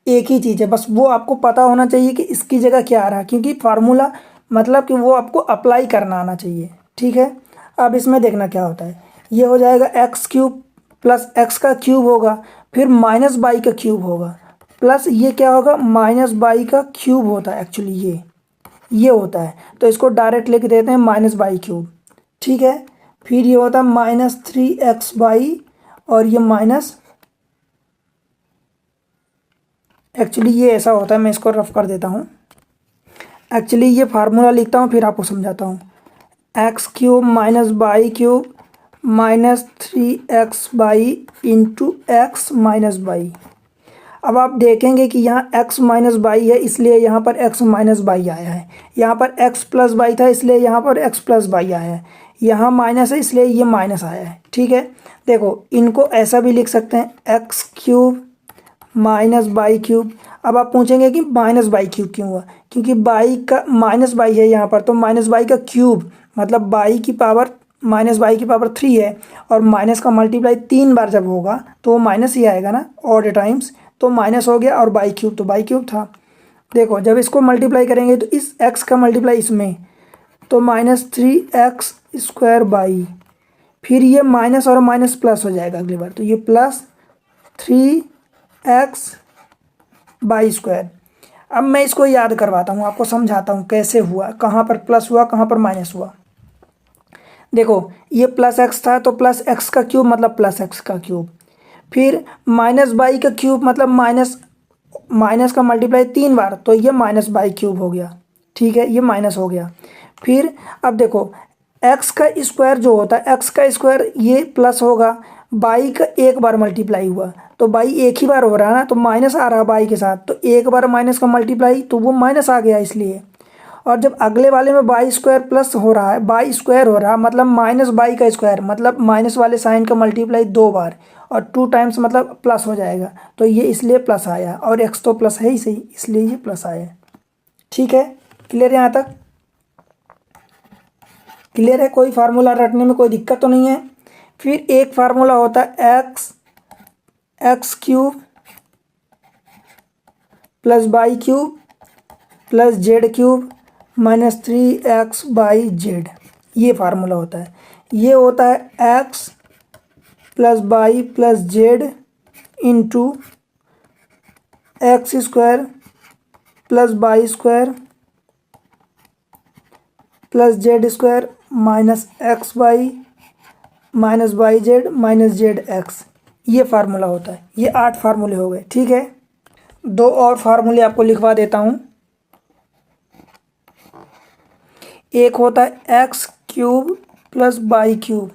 एक ही चीज़ है, बस वो आपको पता होना चाहिए कि इसकी जगह क्या आ रहा है, क्योंकि फार्मूला मतलब कि वो आपको अप्लाई करना आना चाहिए, ठीक है। अब इसमें देखना क्या होता है, ये हो जाएगा एक्स क्यूब प्लस एक्स का क्यूब होगा, फिर माइनस बाई का क्यूब होगा, प्लस ये क्या होगा, माइनस बाई का क्यूब होता है एक्चुअली, ये होता है, तो इसको डायरेक्ट लिख देते हैं माइनस बाई क्यूब, ठीक है। फिर ये होता है माइनस 3x/, और ये माइनस, एक्चुअली ये ऐसा होता है, मैं इसको रफ कर देता हूँ। एक्चुअली ये फार्मूला लिखता हूँ फिर आपको समझाता हूँ। X cube minus y cube minus 3x/, into x minus by. अब आप देखेंगे कि यहाँ x माइनस बाई है, इसलिए यहाँ पर x माइनस बाई आया है। यहाँ पर x प्लस बाई था, इसलिए यहाँ पर x प्लस बाई आया है। यहाँ माइनस है, इसलिए ये माइनस आया है, ठीक है। देखो इनको ऐसा भी लिख सकते हैं, x cube minus y cube. अब आप पूछेंगे कि माइनस बाई क्यूब क्यों हुआ, क्योंकि बाई का माइनस बाई है यहाँ पर, तो माइनस बाई का क्यूब मतलब बाई की पावर माइनस बाई की पावर 3 है, और माइनस का मल्टीप्लाई 3 बार जब होगा तो वो माइनस ही आएगा ना, ऑड टाइम्स, तो माइनस हो गया, और बाई क्यूब तो बाई क्यूब था। देखो जब इसको मल्टीप्लाई करेंगे तो इस x का मल्टीप्लाई इसमें, तो माइनस 3x²/, फिर ये माइनस और माइनस प्लस हो जाएगा अगली बार, तो ये प्लस 3x/²। अब मैं इसको याद करवाता हूँ, आपको समझाता हूँ कैसे हुआ, कहाँ पर प्लस हुआ, कहाँ पर माइनस हुआ। देखो ये प्लस एक्स था, तो प्लस एक्स का क्यूब मतलब प्लस एक्स का क्यूब, फिर माइनस बाई का क्यूब मतलब माइनस का मल्टीप्लाई 3 बार, तो ये माइनस बाई क्यूब हो गया, ठीक है, ये माइनस हो गया। फिर अब देखो एक्स का स्क्वायर जो होता है, एक्स का स्क्वायर ये प्लस होगा, बाई का एक बार मल्टीप्लाई हुआ, तो बाई एक ही बार हो रहा है ना, तो माइनस आ रहा है बाई के साथ, तो एक बार माइनस का मल्टीप्लाई, तो वो माइनस आ गया इसलिए। और जब अगले वाले में बाई स्क्वायर प्लस हो रहा है, बाई स्क्वायर हो रहा है मतलब माइनस बाई का स्क्वायर, मतलब माइनस वाले साइन का मल्टीप्लाई 2 बार, और 2 टाइम्स मतलब प्लस हो जाएगा, तो ये इसलिए प्लस आया, और एक्स तो प्लस है ही सही, इसलिए ये प्लस आया, ठीक है। क्लियर है यहाँ तक? क्लियर है, कोई फार्मूला रटने में कोई दिक्कत तो नहीं है। फिर एक फार्मूला होता है x cube plus by cube plus Z cube minus 3x/z, ये फार्मूला होता है। ये होता है x plus by plus Z into x square plus by square plus Z square minus x by minus by Z minus Z x, ये फार्मूला होता है। ये 8 फार्मूले हो गए, ठीक है। 2 और फार्मूले आपको लिखवा देता हूँ। एक होता है x cube plus by cube,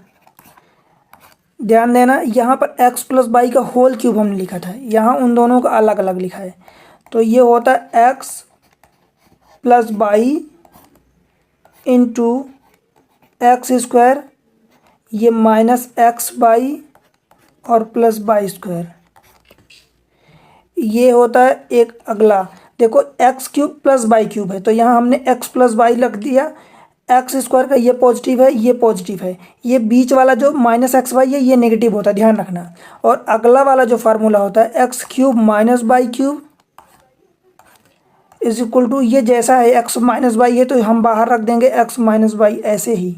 ध्यान देना यहाँ पर एक्स प्लस बाई का होल क्यूब हमने लिखा था, यहाँ उन दोनों का अलग अलग लिखा है। तो ये होता है x plus by into x square, ये माइनस एक्स बाई और प्लस बाई स्क्वायर। ये होता है एक अगला, देखो x cube plus by cube है, तो यहाँ हमने एक्स प्लस बाई रख दिया, एक्स स्क्वायर का ये पॉजिटिव है, ये पॉजिटिव है, ये बीच वाला जो माइनस एक्स बाई है ये नेगेटिव होता है, ध्यान रखना। और अगला वाला जो फार्मूला होता है x cube minus y cube is equal to, ये जैसा है एक्स माइनस बाई है तो हम बाहर रख देंगे एक्स माइनस बाई, ऐसे ही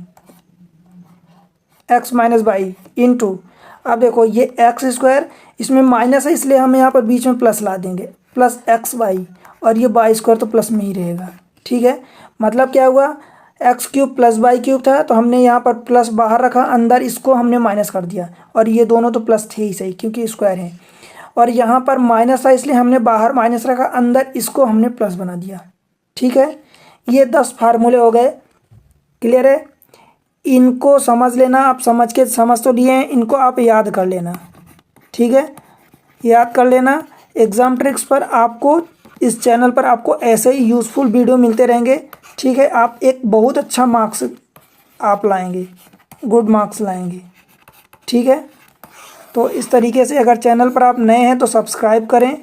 एक्स माइनस बाई इंटू, अब देखो ये एक्स स्क्वायर, इसमें माइनस है इसलिए हम यहाँ पर बीच में प्लस ला देंगे, प्लस एक्स बाई, और ये बाई स्क्वायर तो प्लस में ही रहेगा, ठीक है। मतलब क्या हुआ, x cube plus by cube था तो हमने यहाँ पर प्लस बाहर रखा, अंदर इसको हमने माइनस कर दिया, और ये दोनों तो प्लस थे ही सही क्योंकि स्क्वायर है, और यहाँ पर माइनस था इसलिए हमने बाहर माइनस रखा, अंदर इसको हमने प्लस बना दिया, ठीक है। ये 10 फार्मूले हो गए, क्लियर है। इनको समझ लेना, आप समझ तो लिए हैं, इनको आप याद कर लेना, ठीक है, याद कर लेना। एग्ज़ाम ट्रिक्स पर आपको इस चैनल पर आपको ऐसे ही यूज़फुल वीडियो मिलते रहेंगे, ठीक है। आप एक बहुत अच्छा मार्क्स आप लाएंगे, गुड मार्क्स लाएंगे, ठीक है। तो इस तरीके से अगर चैनल पर आप नए हैं तो सब्सक्राइब करें,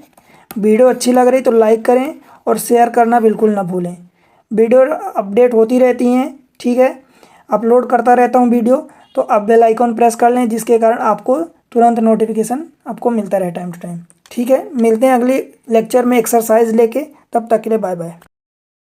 वीडियो अच्छी लग रही तो लाइक करें और शेयर करना बिल्कुल ना भूलें। वीडियो अपडेट होती रहती हैं, ठीक है, अपलोड करता रहता हूँ वीडियो, तो आप बेल आइकॉन प्रेस कर लें जिसके कारण आपको तुरंत नोटिफिकेशन आपको मिलता रहे टाइम टू टाइम। ठीक है, मिलते हैं अगले लेक्चर में एक्सरसाइज लेके, तब तक के लिए बाय बाय।